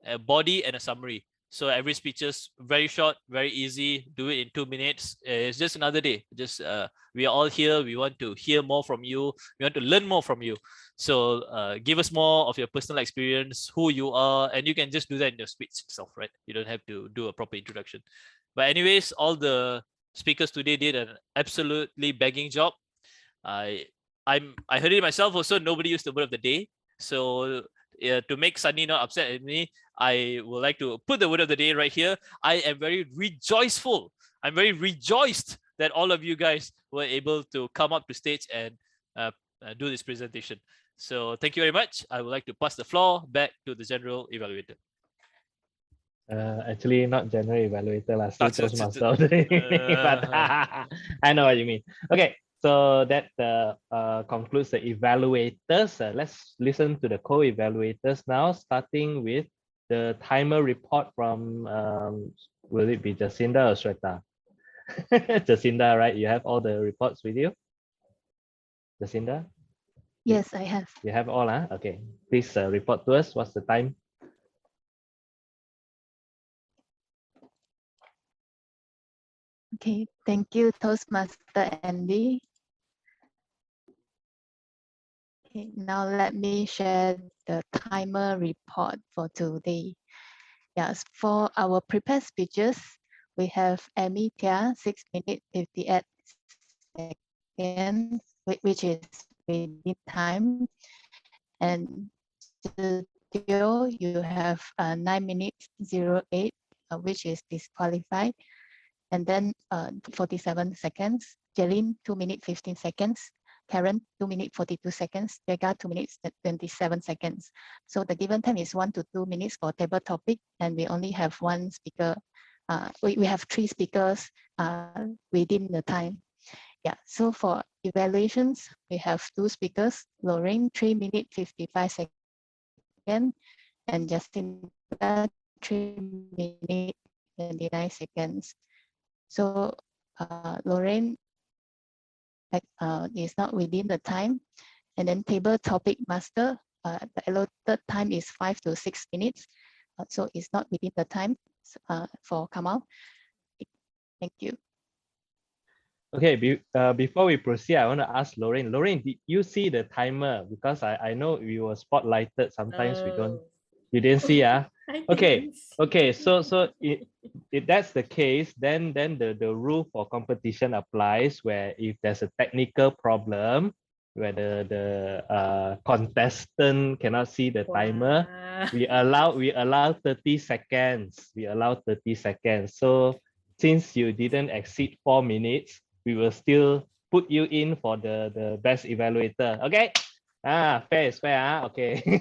a body, and a summary. So every speech is very short, very easy. Do it in 2 minutes. It's just another day. Just we are all here. We want to hear more from you. We want to learn more from you. So give us more of your personal experience, who you are, and you can just do that in your speech itself, right? You don't have to do a proper introduction. But anyways, all the speakers today did an absolutely bagging job. I heard it myself also. Nobody used the word of the day. So to make Sunny not upset at me, I would like to put the word of the day right here. I am very rejoiceful. I'm very rejoiced that all of you guys were able to come up to stage and do this presentation. So thank you very much. I would like to pass the floor back to the general evaluator. Actually, not general evaluator, still That's Toastmaster. But I know what you mean. Okay, so that concludes the evaluators. Let's listen to the co-evaluators now, starting with the timer report from, will it be Jacinda or Shweta? Jacinda, right? You have all the reports with you? Jacinda? Yes, I have. You have all, huh? Okay, please report to us. What's the time? Okay, thank you, Toastmaster Andy. Okay, now let me share the timer report for today. Yes, for our prepared speeches, we have Amy Tia, 6 minutes 58 seconds, which is within time. And Studio, you have 9 minutes 08, which is disqualified. And then 47 seconds. Jeline, 2 minutes 15 seconds. Karen, 2 minutes 42 seconds. Vega, 2 minutes 27 seconds. So the given time is 1 to 2 minutes for table topic, and we only have one speaker. We have 3 speakers within the time. Yeah, so for evaluations, we have 2 speakers, Lorraine, 3 minutes 55 seconds, and Jacinda, 3 minutes 29 seconds. So Lorraine is not within the time. And then table topic master, the allotted time is 5 to 6 minutes. So it's not within the time for Kamal. Thank you. Okay, before we proceed, I want to ask Lorraine. Lorraine, did you see the timer? Because I know we were spotlighted. Sometimes we don't. You didn't see, Okay, okay. So if that's the case, then the rule for competition applies. Where if there's a technical problem, where the contestant cannot see the timer, we allow 30 seconds. We allow 30 seconds. So since you didn't exceed 4 minutes, we will still put you in for the best evaluator. Okay. Fair is fair. Okay.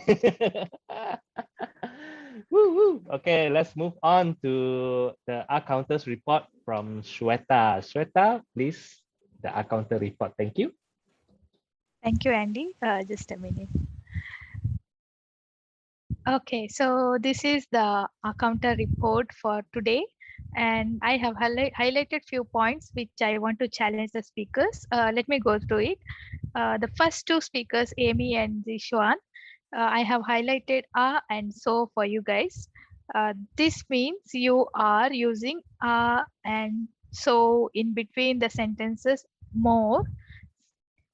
Woo, woo. Okay, let's move on to the accountant's report from Shweta. Shweta, please, the accountant report. Thank you. Thank you, Andy. Just a minute. Okay, so this is the accountant report for today. And I have highlighted few points which I want to challenge the speakers. Let me go through it. The first two speakers, Amy and Zishuan, I have highlighted and so for you guys. This means you are using and so in between the sentences more.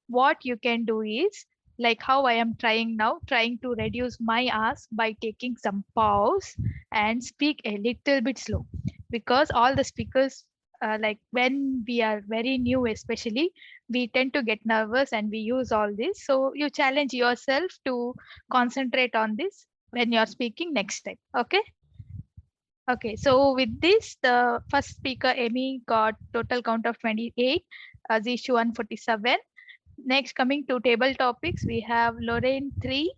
What you can do is like how I am trying now, trying to reduce my ask by taking some pause and speak a little bit slow, because all the speakers like when we are very new especially, we tend to get nervous and we use all this. So you challenge yourself to concentrate on this when you're speaking next time. Okay, so with this, the first speaker Amy got total count of 28, Zishu 147. Next, coming to table topics, we have Lorraine 3.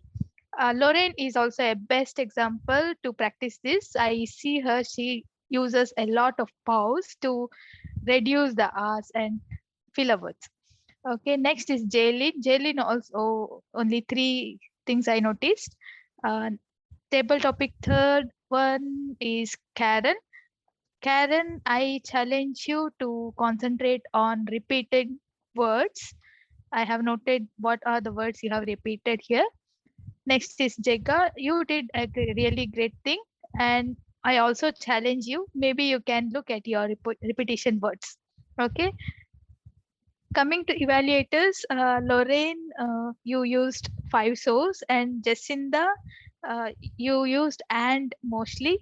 Lorraine is also a best example to practice this. I see her, she uses a lot of pause to reduce the R's and filler words. Okay, next is Jaylin. Jaylin also only 3 things I noticed. Table topic third one is Karen. Karen, I challenge you to concentrate on repeated words. I have noted what are the words you have repeated here. Next is Jega. You did a really great thing. And I also challenge you. Maybe you can look at your repetition words. Okay. Coming to evaluators, Lorraine, you used 5 so's, and Jacinda, you used and mostly.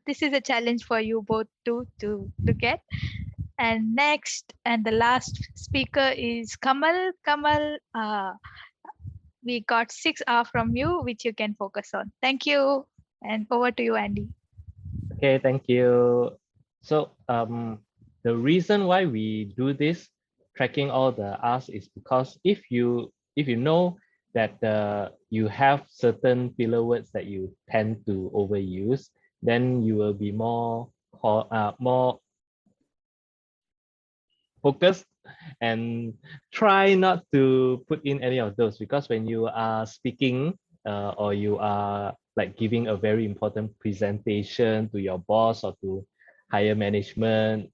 This is a challenge for you both to look at. And next and the last speaker is Kamal. Kamal, we got 6 R from you, which you can focus on. Thank you. And over to you, Andy. Okay, thank you. So the reason why we do this, tracking all the R's, is because if you know that you have certain filler words that you tend to overuse, then you will be more focused and try not to put in any of those, because when you are speaking or you are like giving a very important presentation to your boss or to higher management,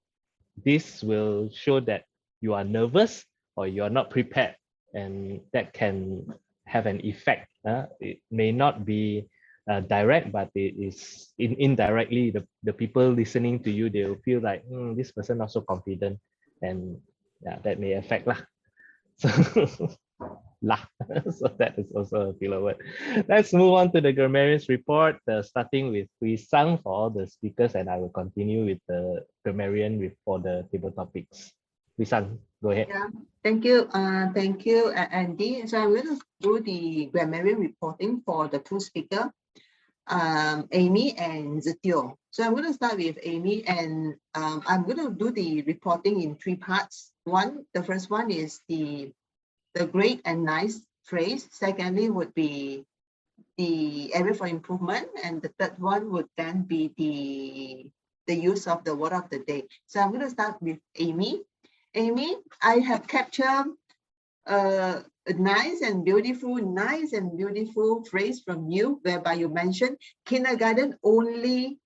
this will show that you are nervous or you are not prepared, and that can have an effect. It may not be direct, but it is indirectly the people listening to you, they will feel like this person not so confident, and yeah, that may affect lah. So lah. So that is also a filler word. Let's move on to the grammarian's report, starting with Hui Sang for all the speakers, and I will continue with the grammarian for the table topics. Hui Sang, go ahead. Yeah, thank you, Andy. So I'm going to do the grammarian reporting for the 2 speakers, Amy and Zetio. So I'm going to start with Amy, and I'm going to do the reporting in 3 parts. The first one is the great and nice phrase. Secondly would be the area for improvement, and the third one would then be the use of the word of the day. So I'm going to start with Amy. Amy, I have captured a nice and beautiful phrase from you, whereby you mentioned kindergarten only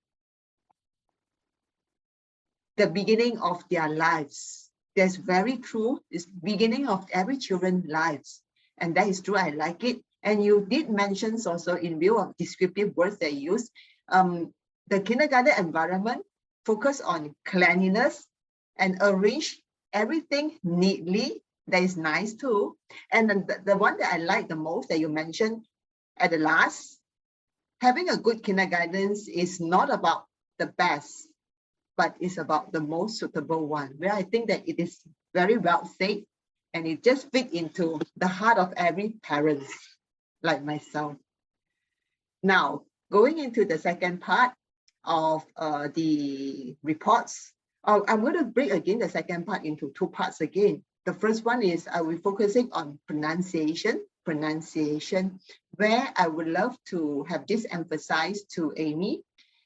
the beginning of their lives. That's very true. It's beginning of every children's lives. And that is true. I like it. And you did mention also, in view of descriptive words they use, the kindergarten environment focus on cleanliness and arrange everything neatly. That is nice too. And then the one that I like the most that you mentioned at the last, having a good kindergarten is not about the best, but it's about the most suitable one, where I think that it is very well said, and it just fits into the heart of every parent like myself. Now, going into the second part of the reports, I'm going to break again the second part into two parts again. The first one is I will be focusing on pronunciation, where I would love to have this emphasized to Amy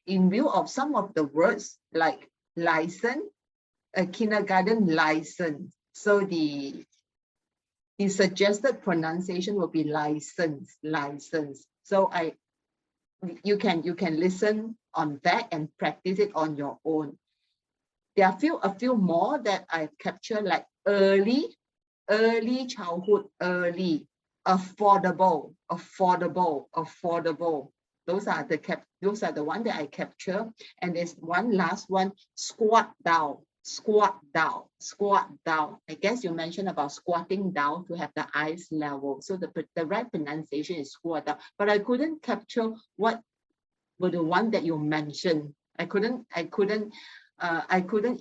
in view of some of the words like license, a kindergarten license. So the suggested pronunciation will be license. So you can listen on that and practice it on your own. There are a few more that I've captured, like early childhood, early, affordable. Those are the one that I capture. And there's one last one, squat down. I guess you mentioned about squatting down to have the eyes level. So the right pronunciation is squat down, but I couldn't capture what were the one that you mentioned. I couldn't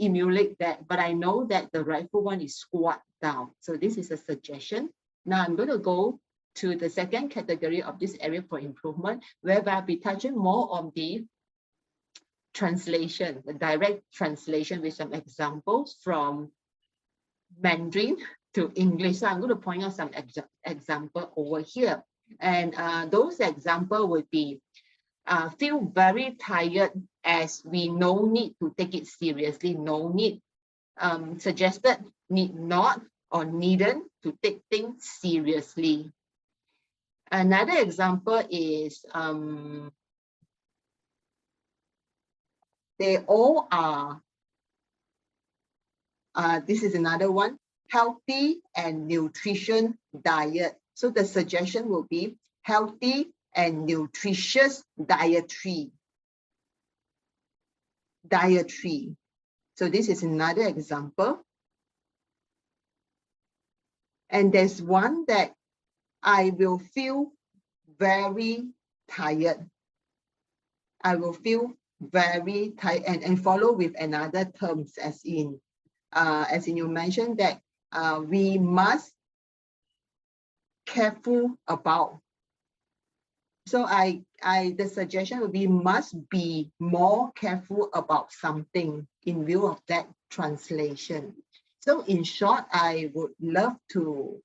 emulate that, but I know that the rightful one is squat down. So this is a suggestion. Now I'm going to go to the second category of this area for improvement, whereby I'll be touching more on the translation, the direct translation with some examples from Mandarin to English. So I'm going to point out some example over here. And those examples would be feel very tired as we no need to take it seriously, no need. Suggested need not or needn't to take things seriously. Another example is they all are, this is another one, healthy and nutrition diet. So the suggestion will be healthy and nutritious dietary. So this is another example. And there's one that I will feel very tired. I will feel very tired, and follow with another terms as in you mentioned that we must careful about. So the suggestion would be must be more careful about something in view of that translation. So in short, I would love to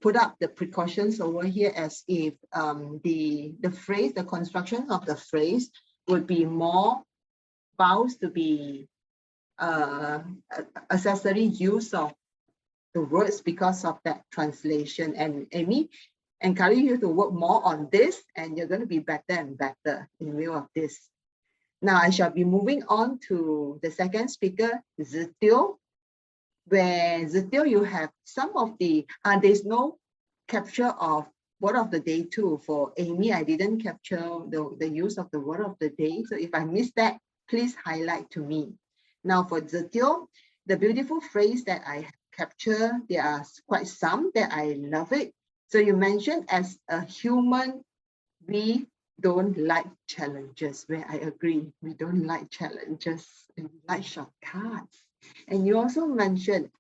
put up the precautions over here as if the phrase, the construction of the phrase would be more bound to be accessory use of the words because of that translation. And Amy, encourage you to work more on this, and you're going to be better and better in view of this. Now I shall be moving on to the second speaker, Zitio, where Zitio, you have some of the, there's no capture of word of the day too. For Amy, I didn't capture the use of the word of the day. So if I missed that, please highlight to me. Now for Zitio, the beautiful phrase that I capture, there are quite some that I love it. So you mentioned as a human, we don't like challenges, where I agree, we don't like challenges, and we like shortcuts. And you also mentioned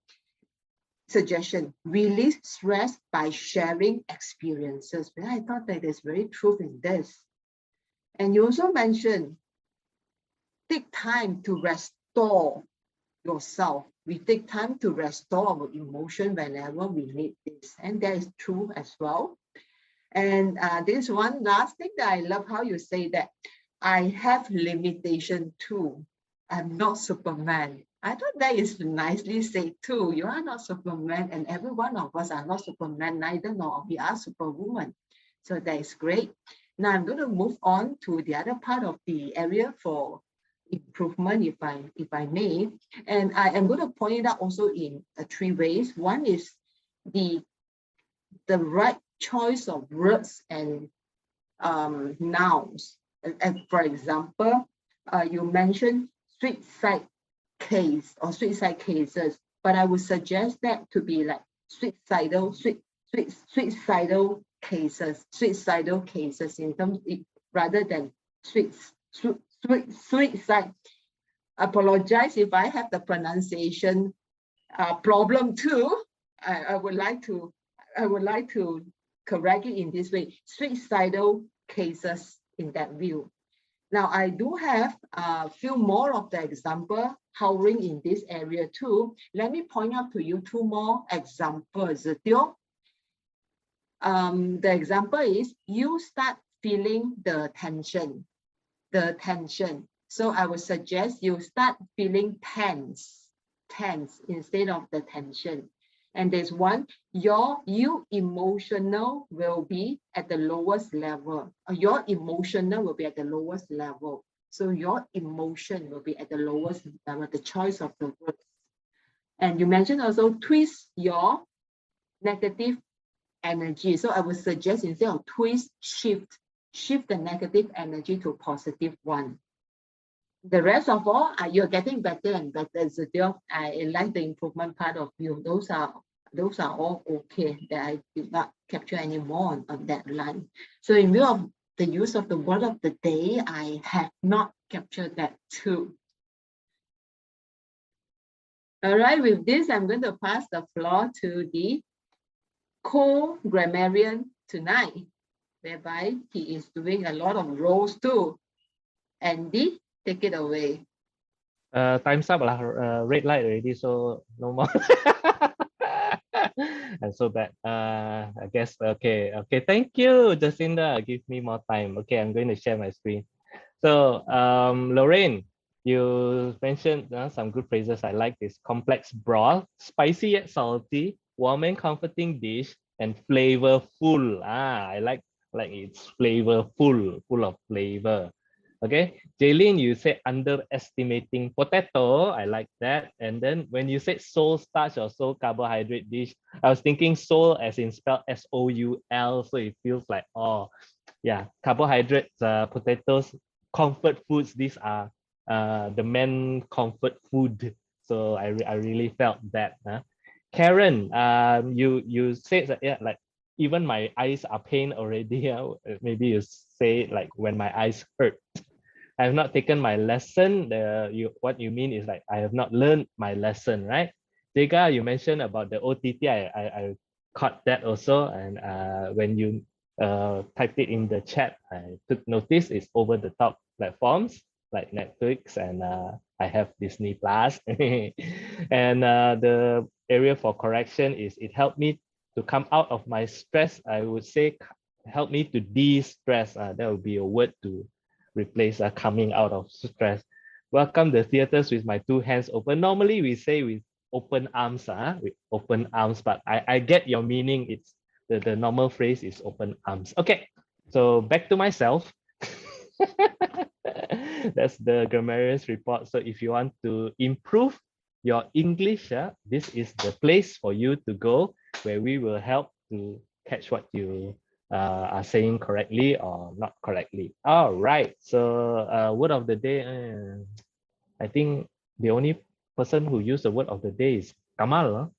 suggestion, release stress by sharing experiences, where I thought that there's very truth in this. And you also mentioned take time to restore yourself. We take time to restore our emotion whenever we need this, and that is true as well. And this one last thing that I love how you say that I have limitation too. I'm not Superman. I thought that is nicely said too. You are not Superman, and every one of us are not Superman, neither nor we are Superwoman. So that is great. Now I'm going to move on to the other part of the area for improvement, if I may. And I am going to point it out also in three ways. One is the right choice of words and nouns. And for example, you mentioned street side case or street side cases. but I would suggest that to be like suicidal cases in terms rather than suicide. Apologize if I have the pronunciation problem too. I would like to correct it in this way: suicidal cases in that view. Now I do have a few more of the example hovering in this area too. Let me point out to you two more examples. The example is you start feeling the tension. So I would suggest you start feeling tense instead of the tension. And there's one, you emotional will be at the lowest level. Your emotional will be at the lowest level. So your emotion will be at the lowest level, the choice of the words. And you mentioned also twist your negative energy. So I would suggest instead of twist, shift the negative energy to a positive one. The rest of all, you're getting better and better. So I like the improvement part of you. Those are all okay. That I did not capture any more on that line. So in view of the use of the word of the day, I have not captured that too. All right, with this, I'm going to pass the floor to the co-grammarian tonight, whereby he is doing a lot of roles too. Andy, take it away. Time's up lah. Red light already, so no more. I'm so bad. I guess okay. Thank you, Jacinda. Give me more time. Okay, I'm going to share my screen. So, Lorraine, you mentioned some good phrases. I like this: complex broth, spicy yet salty, warm and comforting dish, and flavorful. I like it's flavorful, full of flavor. Okay, Jaylene, you said underestimating potato. I like that. And then when you said soul starch or soul carbohydrate dish, I was thinking soul as in spelled S-O-U-L. So it feels like, oh, yeah, carbohydrates, potatoes, comfort foods. These are the main comfort food. So I really felt that. Karen, you said that, yeah, like even my eyes are pain already. Maybe you say like when my eyes hurt. I have not taken my lesson. What you mean is like I have not learned my lesson, right? Jega, you mentioned about the OTT. I caught that also, and when you typed it in the chat, I took notice. It's over the top platforms like Netflix, and I have Disney Plus. And the area for correction is it helped me to come out of my stress. I would say help me to de-stress. That would be a word to replace coming out of stress. Welcome the theaters with my two hands open. Normally we say with open arms, with open arms, but I get your meaning. It's the normal phrase is open arms. Okay, so back to myself. That's the grammarian's report. So if you want to improve your English, this is the place for you to go, where we will help to catch what you are saying correctly or not correctly. All right. So word of the day. I think the only person who used the word of the day is Kamal.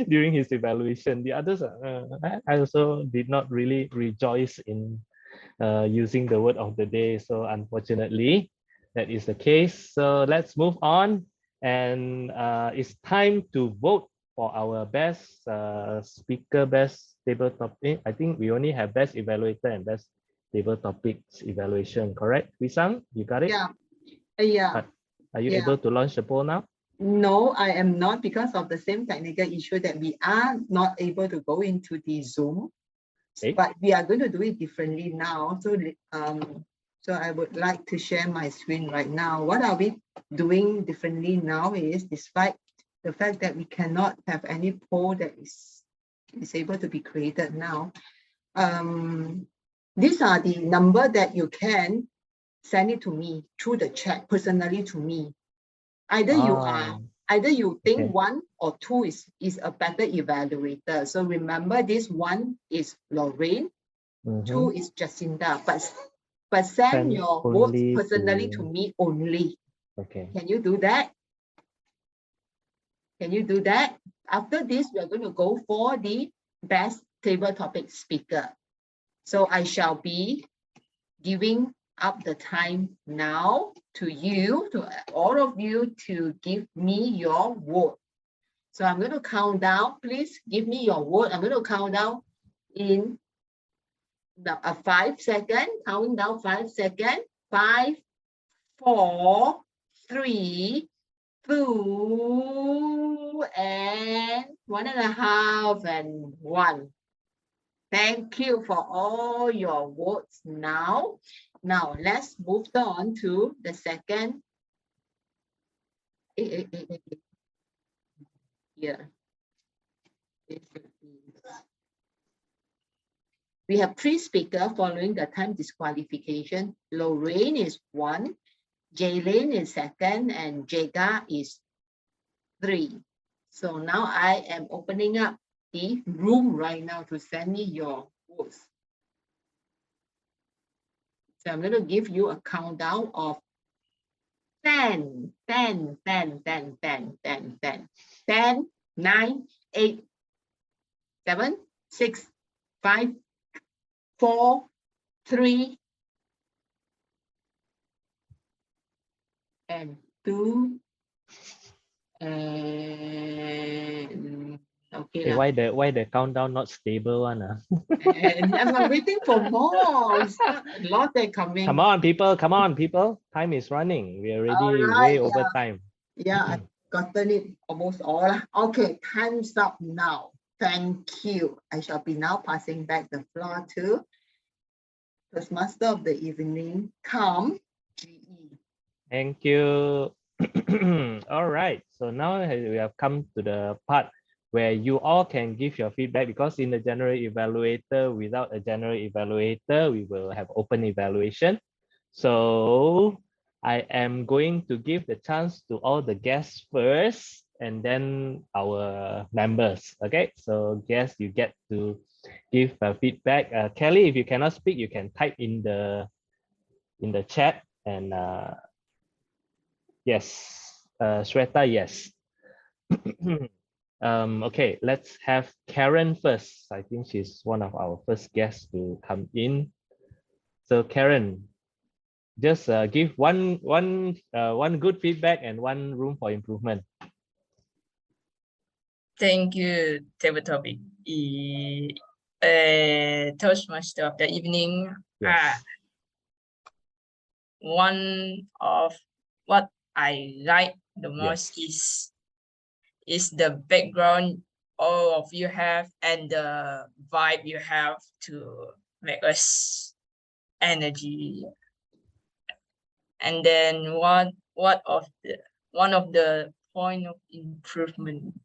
During his evaluation, the others, I also did not really rejoice in using the word of the day. So unfortunately, that is the case. So let's move on. And it's time to vote for our best speaker, best table topic. I think we only have best evaluator and best table topics evaluation, correct? Wisang, you got it? Yeah. Are you able to launch the poll now? No, I am not, because of the same technical issue that we are not able to go into the Zoom. Okay. But we are going to do it differently now. So so I would like to share my screen right now. What are we doing differently now is, despite the fact that we cannot have any poll that is able to be created now, these are the number that you can send it to me through the chat personally to me. Either you think okay, 1 or 2 is a better evaluator. So remember, this 1 is Lorraine, 2 is Jacinda, but send your votes personally to me only. Okay. Can you do that? Can you do that? After this, we are going to go for the best table topic speaker. So I shall be giving up the time now to you, to all of you, to give me your vote. So I'm going to count down. Please give me your vote. I'm going to count down in 5 seconds. Counting down 5 seconds. 5, 4, 3, 2, and 1.5, and 1. Thank you for all your votes now. Now let's move on to the second. Here. We have 3 speakers following the time disqualification. Lorraine is 1, Jaylene is 2nd, and Jega is 3. So now I am opening up the room right now to send me your votes. So I'm going to give you a countdown of 10, 10, 10, 10, 10, 10, 10, 10, 9, 8, 7, 6, 5, 4, 3, and 2, and okay. Hey, why the countdown not stable one? And I'm waiting for more. It's not a lot that coming. Come on, people. Come on, people. Time is running. We're already way over time. Yeah, I've gotten it almost all. Okay, time's up now. Thank you. I shall be now passing back the floor to the master of the evening, Come GE. Thank you. All right. So now we have come to the part where you all can give your feedback, because in the general evaluator, without a general evaluator, we will have open evaluation. So I am going to give the chance to all the guests first, and then our members. Okay, so guests, you get to give feedback. Kelly, if you cannot speak, you can type in the chat. And yes, Shweta, yes. Okay, let's have Karen first. I think she's one of our first guests to come in. So Karen, just give one good feedback and one room for improvement. Thank you, table topic. Toastmaster of the evening. Yes. One of what I like the most is the background all of you have and the vibe you have to make us energy. And then one of the point of improvement.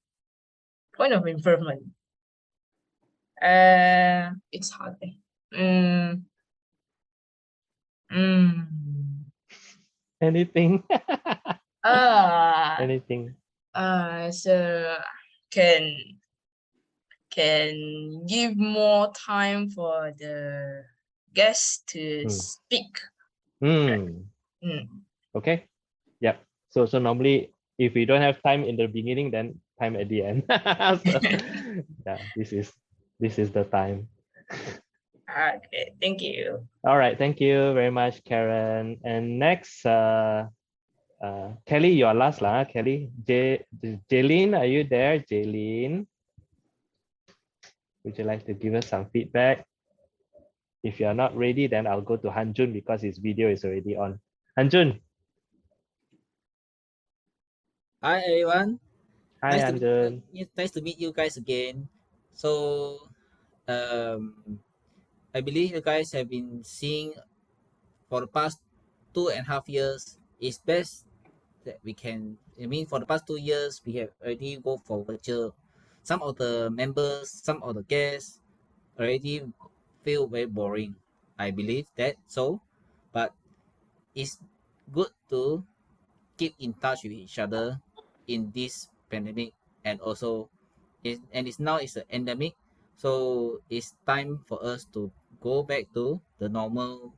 It's hard. Anything? Anything? So can give more time for the guests to speak. Okay. Yep. So normally, if we don't have time in the beginning, then time at the end. So, yeah, this is the time. Okay, thank you. All right, thank you very much, Karen. And next, Kelly, you are last lah. Kelly, Jaylene, are you there? Jaylene, would you like to give us some feedback? If you are not ready, then I'll go to Hanjun because his video is already on. Hanjun. Hi everyone. Hi, Hanjun. Nice to meet you guys again. So, I believe you guys have been seeing for the past 2.5 years. It's best that we can. I mean, for the past 2 years, we have already go for virtual. Some of the members, some of the guests already feel very boring. I believe that so, but it's good to keep in touch with each other in this pandemic, and also it's now it's an endemic, so it's time for us to go back to the normal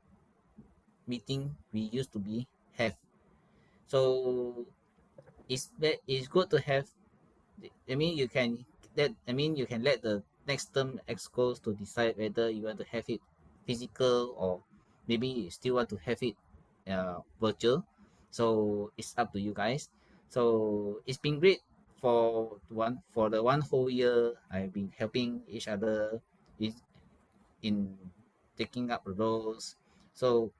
meeting we used to be have. So it's good to have I mean, you can you can let the next term exco to decide whether you want to have it physical or maybe you still want to have it virtual. So it's up to you guys. So it's been great for the one whole year. I've been helping each other in taking up roles. So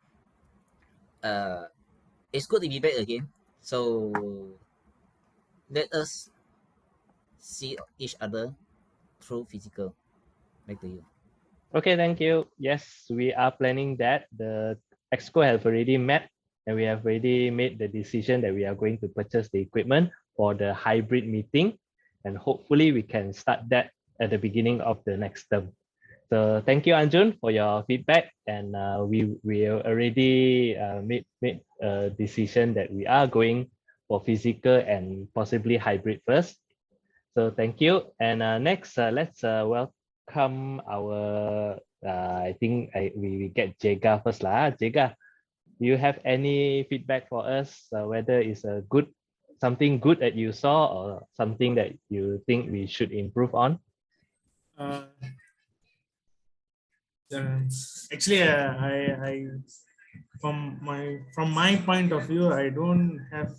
it's good to be back again. So let us see each other through physical. Back to you. Okay, thank you. Yes, we are planning that. The exco have already met and we have already made the decision that we are going to purchase the equipment for the hybrid meeting. And hopefully we can start that at the beginning of the next term. So thank you, Anjun, for your feedback. And we already made a decision that we are going for physical and possibly hybrid first. So thank you. And next, let's welcome our, I think we get Jega first lah. Jega, do you have any feedback for us, whether it's a something good that you saw or something that you think we should improve on? Uh, Actually, I from my point of view, I don't have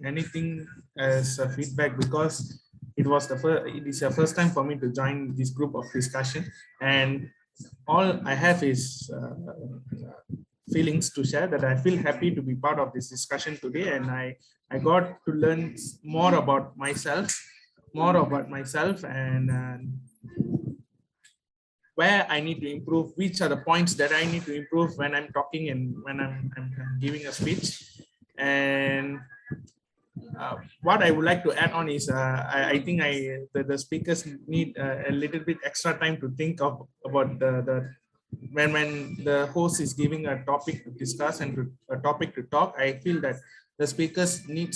anything as a feedback because it is the first time for me to join this group of discussion, and all I have is feelings to share, that I feel happy to be part of this discussion today, and I got to learn more about myself, and where I need to improve, which are the points that I need to improve when I'm talking and when I'm giving a speech. And what I would like to add on is I think the speakers need a little bit extra time to think about when the host is giving a topic to discuss and a topic to talk. I feel that the speakers need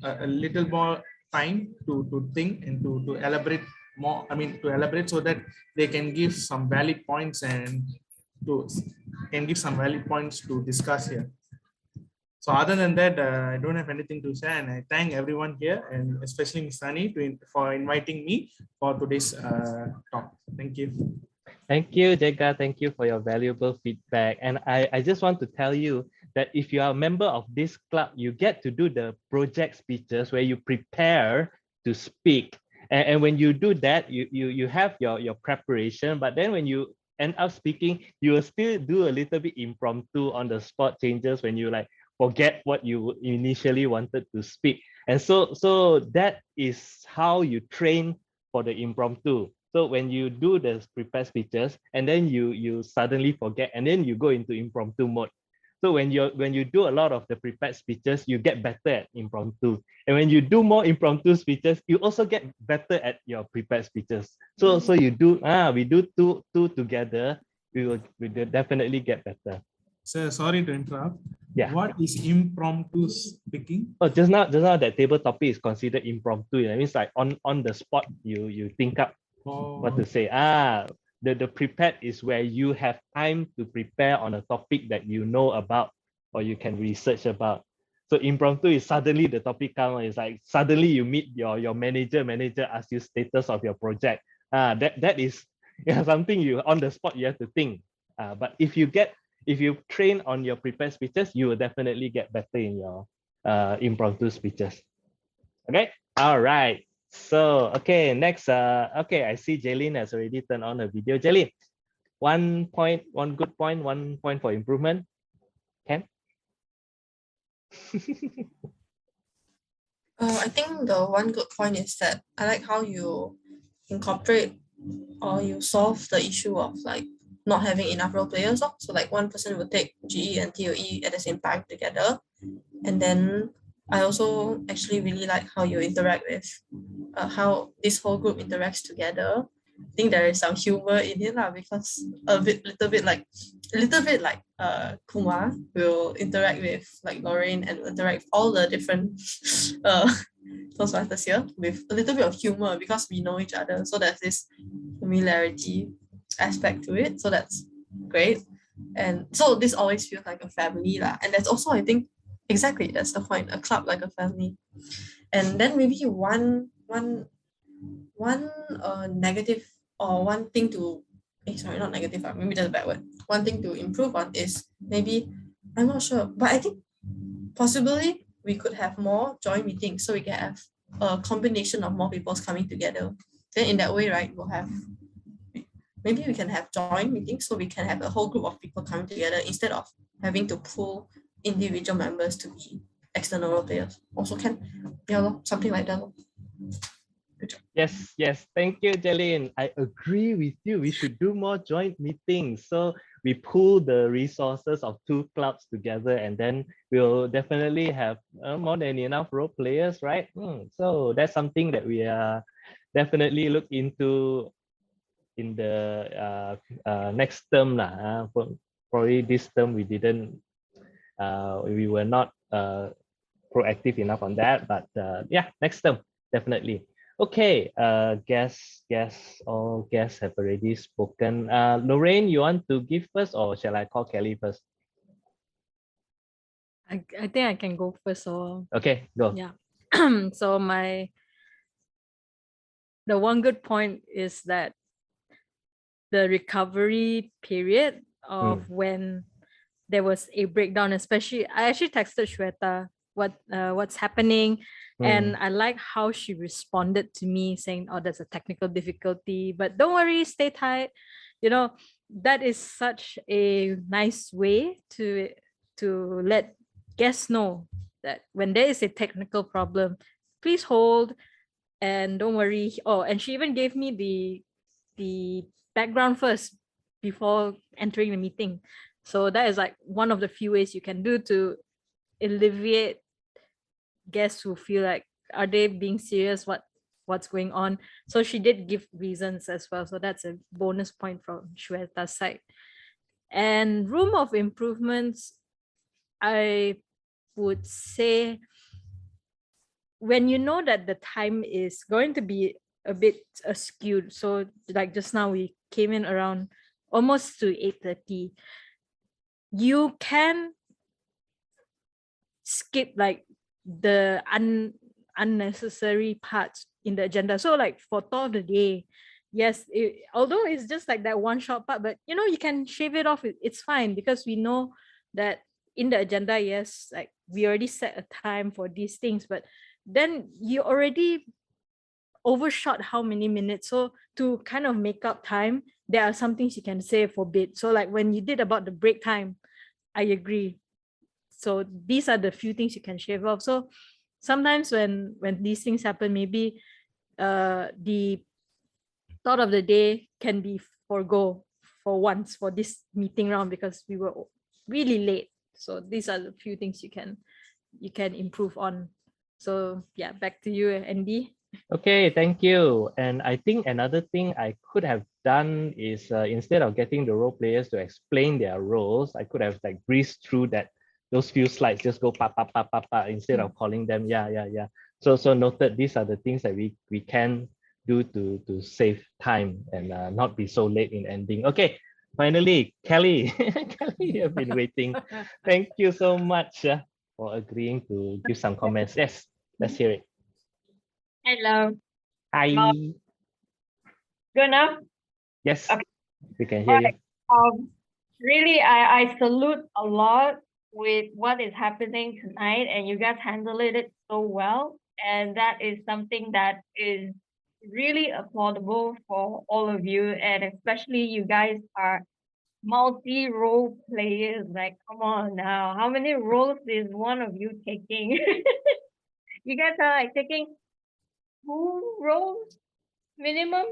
a little more time to think and to elaborate more. I mean, to elaborate so that they can give some valid points to discuss here. So other than that, I don't have anything to say, and I thank everyone here, and especially Ms. Sani for inviting me for today's talk. Thank you. Thank you, Jega. Thank you for your valuable feedback. And I just want to tell you that if you are a member of this club, you get to do the project speeches where you prepare to speak. And when you do that, you have your preparation, but then when you end up speaking, you will still do a little bit impromptu on the spot changes when you like forget what you initially wanted to speak. And so that is how you train for the impromptu. So when you do the prepared speeches and then you suddenly forget and then you go into impromptu mode. So when you do a lot of the prepared speeches, you get better at impromptu. And when you do more impromptu speeches, you also get better at your prepared speeches. So we do two together, we will definitely get better. Sir, sorry to interrupt. Yeah. What is impromptu speaking? Oh, just now that table topic is considered impromptu. It means like on the spot you think up what to say. The prepared is where you have time to prepare on a topic that you know about or you can research about. So impromptu is suddenly the topic comes. It's like suddenly you meet your manager asks you status of your project. That is something you on the spot you have to think. But if you train on your prepared speeches, you will definitely get better in your impromptu speeches. Okay, all right. So, okay, next, okay, I see Jaylene has already turned on her video. Jaylene, one good point, 1 point for improvement. Ken? I think the one good point is that I like how you incorporate or you solve the issue of like not having enough role players. So like one person will take GE and TOE at the same time together. And then I also actually really like how you interact with how this whole group interacts together. I think there is some humor in it because a little bit like Kumar will interact with like Lorraine and interact with all the different Toastmasters here with a little bit of humor because we know each other. So there's this familiarity aspect to it. So that's great. And so this always feels like a family. And that's also, I think, exactly, that's the point, a club like a family. And then maybe one one negative or one thing to sorry, not negative, maybe that's a bad word. One thing to improve on is maybe, I'm not sure, but I think possibly we could have more joint meetings so we can have a combination of more people's coming together. Then in that way, right, we'll have, maybe we can have joint meetings so we can have a whole group of people coming together instead of having to pull individual members to be external role players. Also can, something like that. Yes. Thank you, Jeline. I agree with you. We should do more joint meetings. So we pool the resources of two clubs together, and then we'll definitely have more than enough role players, right? So that's something that we are definitely look into in the next term. Probably this term we didn't, we were not proactive enough on that, but yeah, next term, definitely. Okay, all guests have already spoken. Lorraine, you want to give first, or shall I call Kelly first? I think I can go first. Or okay, go. Yeah. So the one good point is that the recovery period of when there was a breakdown, especially I actually texted Shweta what's happening, and I like how she responded to me saying, oh, there's a technical difficulty, but don't worry, stay tight. That is such a nice way to let guests know that when there is a technical problem, please hold and don't worry. Oh, and she even gave me the background first before entering the meeting. So that is like one of the few ways you can do to alleviate guests who feel like, are they being serious? What's going on? So she did give reasons as well. So that's a bonus point from Shweta's side. And room of improvements, I would say, when you know that the time is going to be a bit skewed, so like just now we came in around almost to 8:30, you can skip like the unnecessary parts in the agenda. So like for thought of the day, yes, although it's just like that one short part, but you can shave it off. It's fine, because we know that in the agenda, yes, like we already set a time for these things, but then you already overshot how many minutes. So to kind of make up time, there are some things you can say for bit. So like when you did about the break time, I agree. So these are the few things you can shave off. So sometimes when these things happen, maybe the thought of the day can be forgo for once for this meeting round, because we were really late. So these are the few things you can improve on. So yeah, back to you, Andy. Okay, thank you. And I think another thing I could have done is instead of getting the role players to explain their roles, I could have like breezed through those few slides, just go pa pa pa pa pa instead of calling them. Yeah. So noted, these are the things that we can do to save time and not be so late in ending. Okay, finally, Kelly. Kelly, you have been waiting. Thank you so much for agreeing to give some comments. Yes, let's hear it. Hello. Hi. Good enough? Yes, Okay. we can hear you. Really, I salute a lot with what is happening tonight, and you guys handled it so well. And that is something that is really applaudable for all of you, and especially you guys are multi-role players. Like, come on now, how many roles is one of you taking? You guys are like taking 2 roles minimum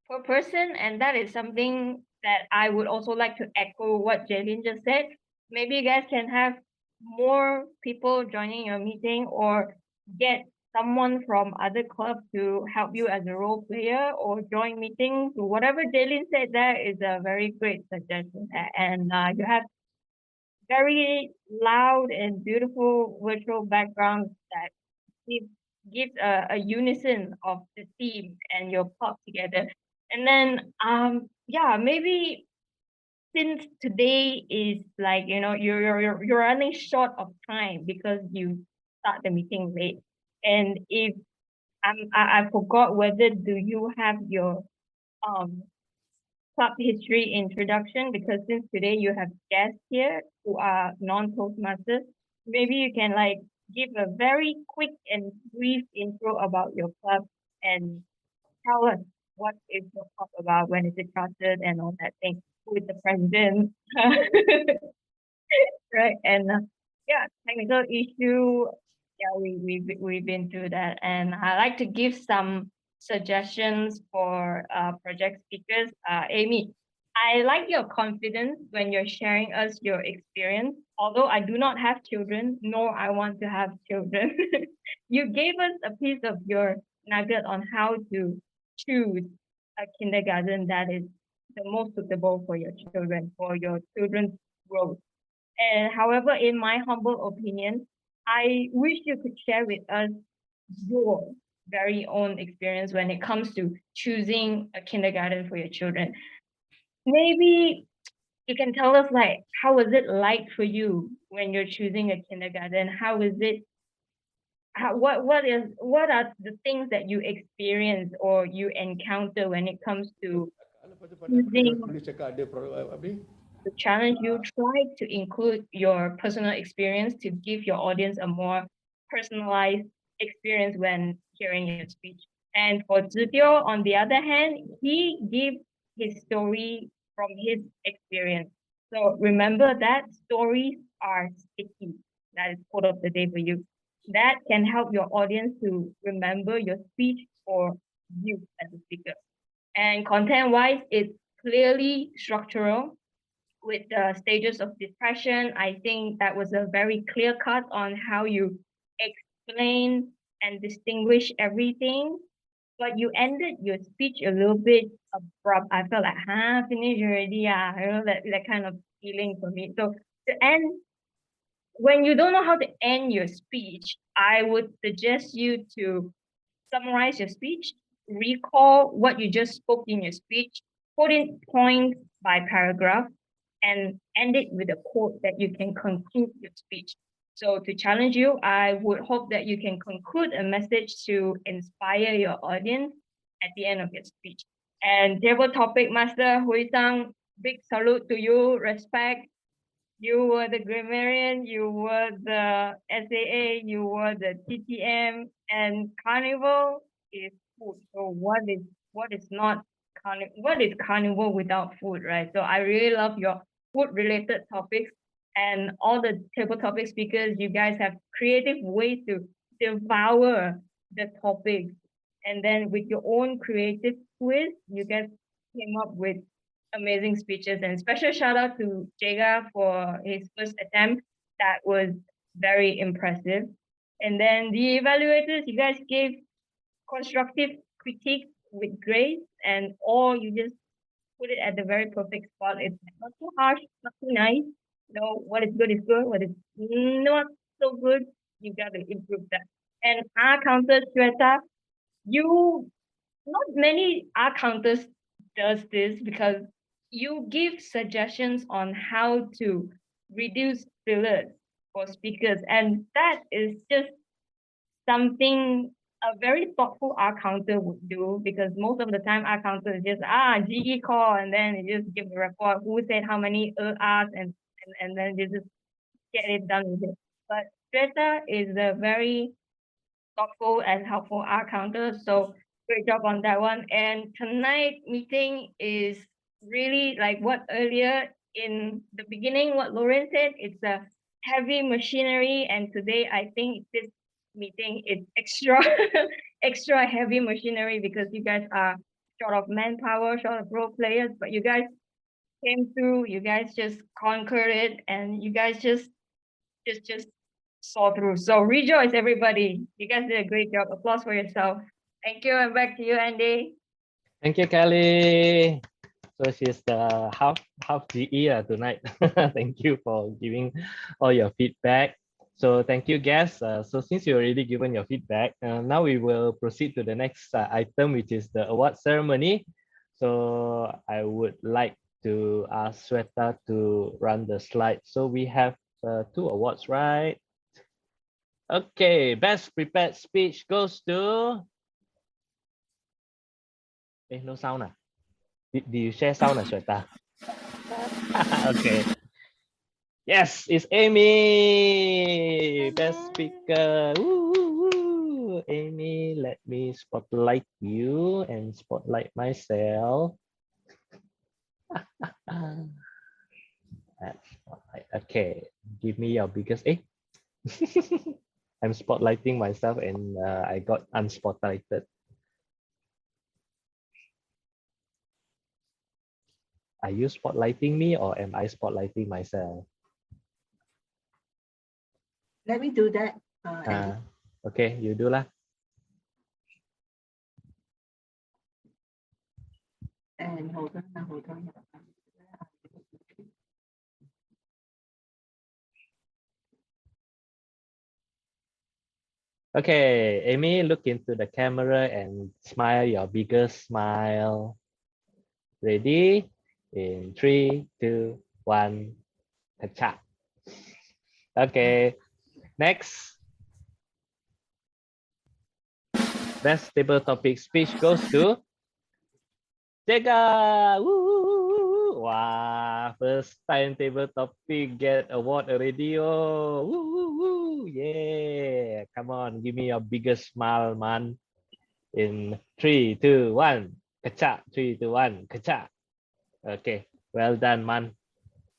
per person, and that is something that I would also like to echo what Jaylin just said. Maybe you guys can have more people joining your meeting, or get someone from other clubs to help you as a role player, or join meetings. Whatever Jaylin said there is a very great suggestion, and you have very loud and beautiful virtual backgrounds that gives a unison of the theme and your plot together. And then yeah, maybe since today is like, you're running short of time because you start the meeting late. And if I forgot whether do you have your um club history introduction, because since today you have guests here who are non-Toastmasters, maybe you can like give a very quick and brief intro about your club and tell us what is your club about, when is it started, and all that thing, who is the president, right? And yeah, technical issue. Yeah, we've been through that, and I like to give some suggestions for project speakers. Amy, I like your confidence when you're sharing us your experience. Although I do not have children, nor I want to have children, you gave us a piece of your nugget on how to choose a kindergarten that is the most suitable for your children, for your children's growth. And however, in my humble opinion, I wish you could share with us your very own experience when it comes to choosing a kindergarten for your children. Maybe you can tell us like how was it like for you when you're choosing a kindergarten? How is it? What are the things that you experience or you encounter when it comes to choosing to challenge you, try to include your personal experience to give your audience a more personalized experience when hearing your speech. And for Zitio, on the other hand, he gave his story from his experience. So remember that stories are sticky. That is quote of the day for you. That can help your audience to remember your speech for you as a speaker. And content-wise, it's clearly structural with the stages of depression. I think that was a very clear cut on how you explain and distinguish everything. But you ended your speech a little bit abrupt. I felt like, finish already, that kind of feeling for me. So to end, when you don't know how to end your speech, I would suggest you to summarize your speech, recall what you just spoke in your speech, put in points by paragraph, and end it with a quote that you can conclude your speech. So to challenge you, I would hope that you can conclude a message to inspire your audience at the end of your speech. And table topic master Hui Sang, big salute to you, respect. You were the grammarian, you were the SAA, you were the TTM, and carnival is food. So what is not what is carnival without food, right? So I really love your food related topics and all the table topic speakers. You guys have creative ways to devour the topics, and then with your own creative twist, you guys came up with amazing speeches. And special shout out to Jega for his first attempt. That was very impressive. And then the evaluators, you guys gave constructive critique with grace, and or you just put it at the very perfect spot. It's not too harsh, not too nice. You know, what is good is good, what is not so good, you gotta improve that. And our counter, Shweta, you not many art counters does this because you give suggestions on how to reduce fillers for speakers, and that is just something a very thoughtful art counter would do, because most of the time art counter is just GE call and then you just give the report who said how many R's and then you just get it done with it. But Greta is a very thoughtful and helpful art counter. So great job on that one. And tonight meeting is really like what earlier in the beginning, what Lauren said, it's a heavy machinery. And today I think this meeting is extra, extra heavy machinery because you guys are short of manpower, short of role players, but you guys came through, you guys just conquered it, and you guys just saw through. So rejoice, everybody. You guys did a great job. Applause for yourself. Thank you, and back to you, Andy. Thank you, Kelly. So she's the half GE tonight. Thank you for giving all your feedback. So thank you, guests. So since you already given your feedback, now we will proceed to the next item, which is the award ceremony. So I would like to ask Sweta to run the slide. So we have 2 awards, right? Okay, best prepared speech goes to No sound. Did you share sound, Shweta? Okay. Yes, it's Amy, best speaker. Woo, woo, woo. Amy, let me spotlight you and spotlight myself. That's spotlight. Okay, give me your biggest. I'm spotlighting myself and I got unspotlighted. Are you spotlighting me or am I spotlighting myself? Let me do that. Andy. Okay, you do lah. And hold on, hold on. Okay, Amy, look into the camera and smile your biggest smile. Ready? In 3, 2, 1, ka-cha. Okay, next. Best table topic speech goes to Jega. Woo, woo, woo, woo. Wow, first time table topic get award already. Oh, woo, woo, woo. Yeah, come on, give me your biggest smile, man. In 3, 2, 1, ka-cha. 3, 2, 1, ka-cha. Okay, well done, man.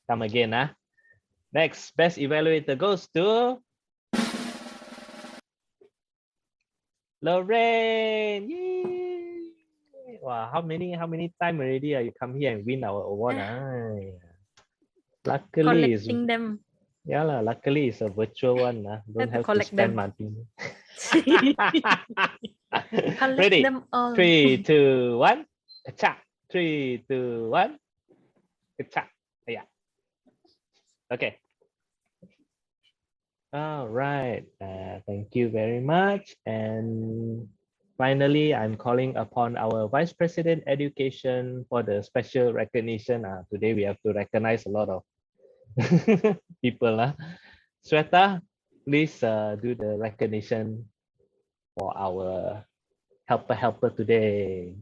Come again, huh? Next, best evaluator goes to Lorraine. Yay! Wow, how many time already you come here and win our award? Luckily, Collecting them. yeah, luckily it's a virtual one. Don't have to collect spend them. money. Collect Ready? them all. 3, 2, 1. Ka-cha. 3, 2, 1. Ka-cha. Yeah. Okay. All right. Thank you very much. And finally, I'm calling upon our Vice President Education for the special recognition. Today we have to recognize a lot of people. Sweta, please do the recognition for our helper today.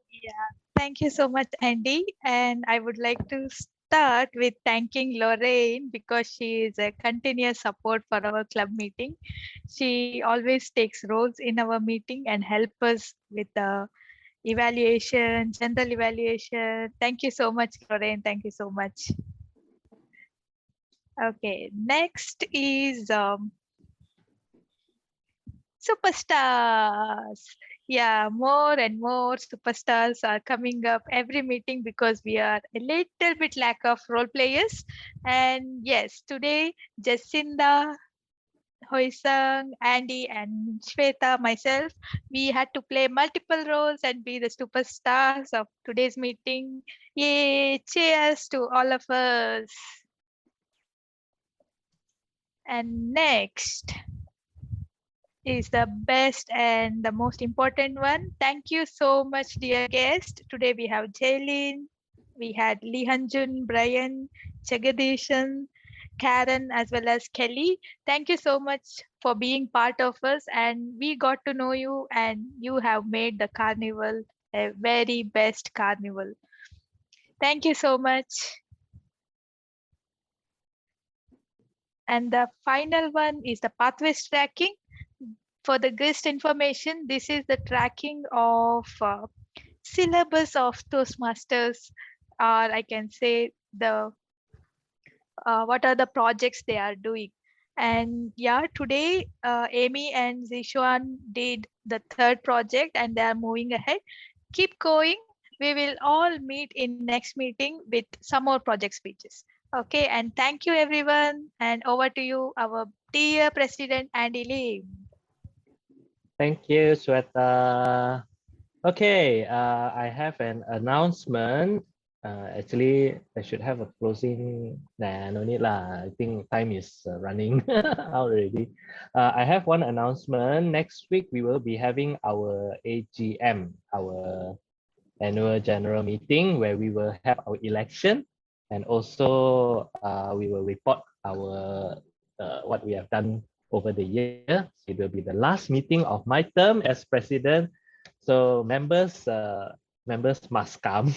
Yeah, thank you so much, Andy. And I would like to start with thanking Lorraine because she is a continuous support for our club meeting. She always takes roles in our meeting and help us with the evaluation, general evaluation. Thank you so much, Lorraine. Thank you so much. Okay, next is superstars. Yeah, more and more superstars are coming up every meeting because we are a little bit lack of role players. And yes, today Jacinda, Hoisang, Andy, and Shweta, myself, we had to play multiple roles and be the superstars of today's meeting. Yay! Cheers to all of us. And next is the best and the most important one. Thank you so much, dear guest. Today we have Jaylin, we had Lee Hanjun, Brian, Jagadishan, Karen, as well as Kelly. Thank you so much for being part of us, and we got to know you, and you have made the carnival a very best carnival. Thank you so much. And the final one is the pathways tracking. For the guest information, this is the tracking of syllabus of Toastmasters, or I can say the what are the projects they are doing. And yeah, today Amy and Zishuan did the third project and they are moving ahead. Keep going. We will all meet in next meeting with some more project speeches. Okay, and thank you everyone. And over to you, our dear President Andy Lee. Thank you, Sweta. Okay, I have an announcement. Actually, I should have a closing. Nah, no need lah. I think time is running out already. I have one announcement. Next week, we will be having our AGM, our annual general meeting, where we will have our election, and also we will report our what we have done over the year. It will be the last meeting of my term as president. So members, members must come.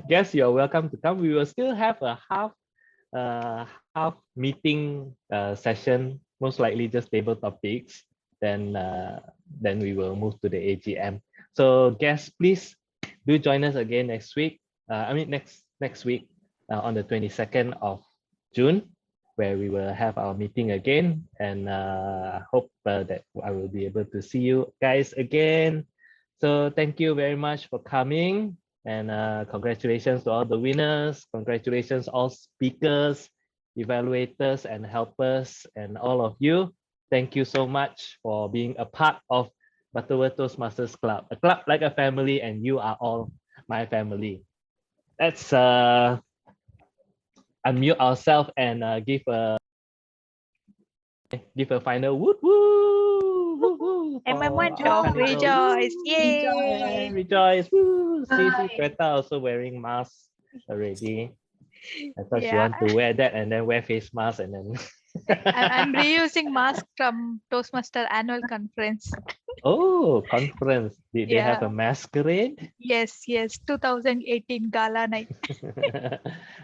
Guests, you're welcome to come. We will still have a half meeting session, most likely just table topics. Then we will move to the AGM. So guests, please do join us again next week. Next week on the 22nd of June, where we will have our meeting again. And I hope that I will be able to see you guys again. So thank you very much for coming. And congratulations to all the winners. Congratulations all speakers, evaluators, and helpers, and all of you. Thank you so much for being a part of Butterworth Toastmasters Club, a club like a family, and you are all my family. Let's unmute ourselves and give a final woot woo woo woo. Rejoice! Yay! Rejoice! Woo! See, Greta also wearing masks already. I thought she want to wear that and then wear face mask and then. I'm reusing mask from Toastmaster annual conference. Oh, conference. Did they have a masquerade? Yes, 2018 gala night.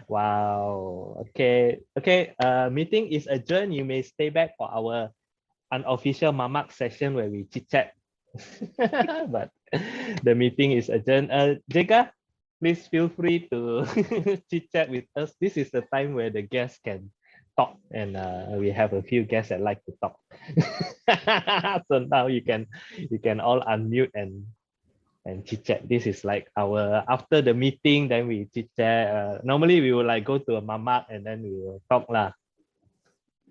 Wow. Okay. Meeting is adjourned. You may stay back for our unofficial mamak session where we chit chat. But the meeting is adjourned. Jega, please feel free to chit chat with us. This is the time where the guests can talk, and we have a few guests that like to talk. So now you can all unmute and chit chat. This is like our after the meeting, then we chit chat. Normally we will like go to a mamak and then we will talk lah.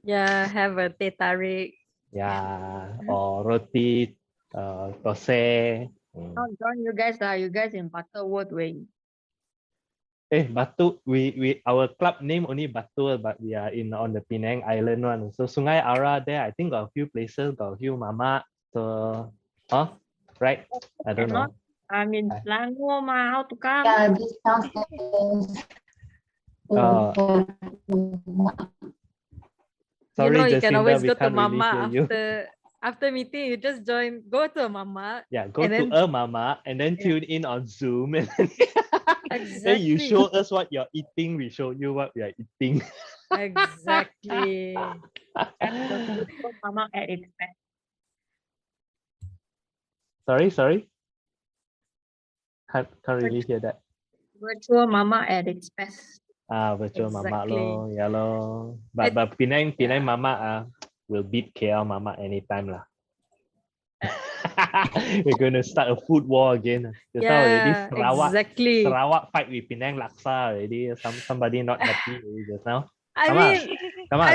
Yeah, have a teh tarik. Yeah, or roti, tose. Not join you guys lah. You guys in Butterworth way. Batu, we our club name only Batu, but we are on the Penang Island one. So Sungai Ara there, I think got a few places, got a few mama. So, right? I don't know. I'm in Selangor, ma. How to come? Oh. Sorry, you can Jacinda, always we go to can't really mama hear you. after meeting. You just go to a mama. Yeah, go to a mama and then tune in on Zoom and Exactly. then you show us what you're eating. We show you what we are eating. Exactly. Mama at its best. Sorry. Can't really hear that. Virtual mama at its best. Virtual mama Exactly. lo, yeah lo. But Penang mama will beat KL mama anytime lah. We're gonna start a food war again. Just now already Sarawak fight with Penang laksa already. Somebody not happy already just now. I mean, come on,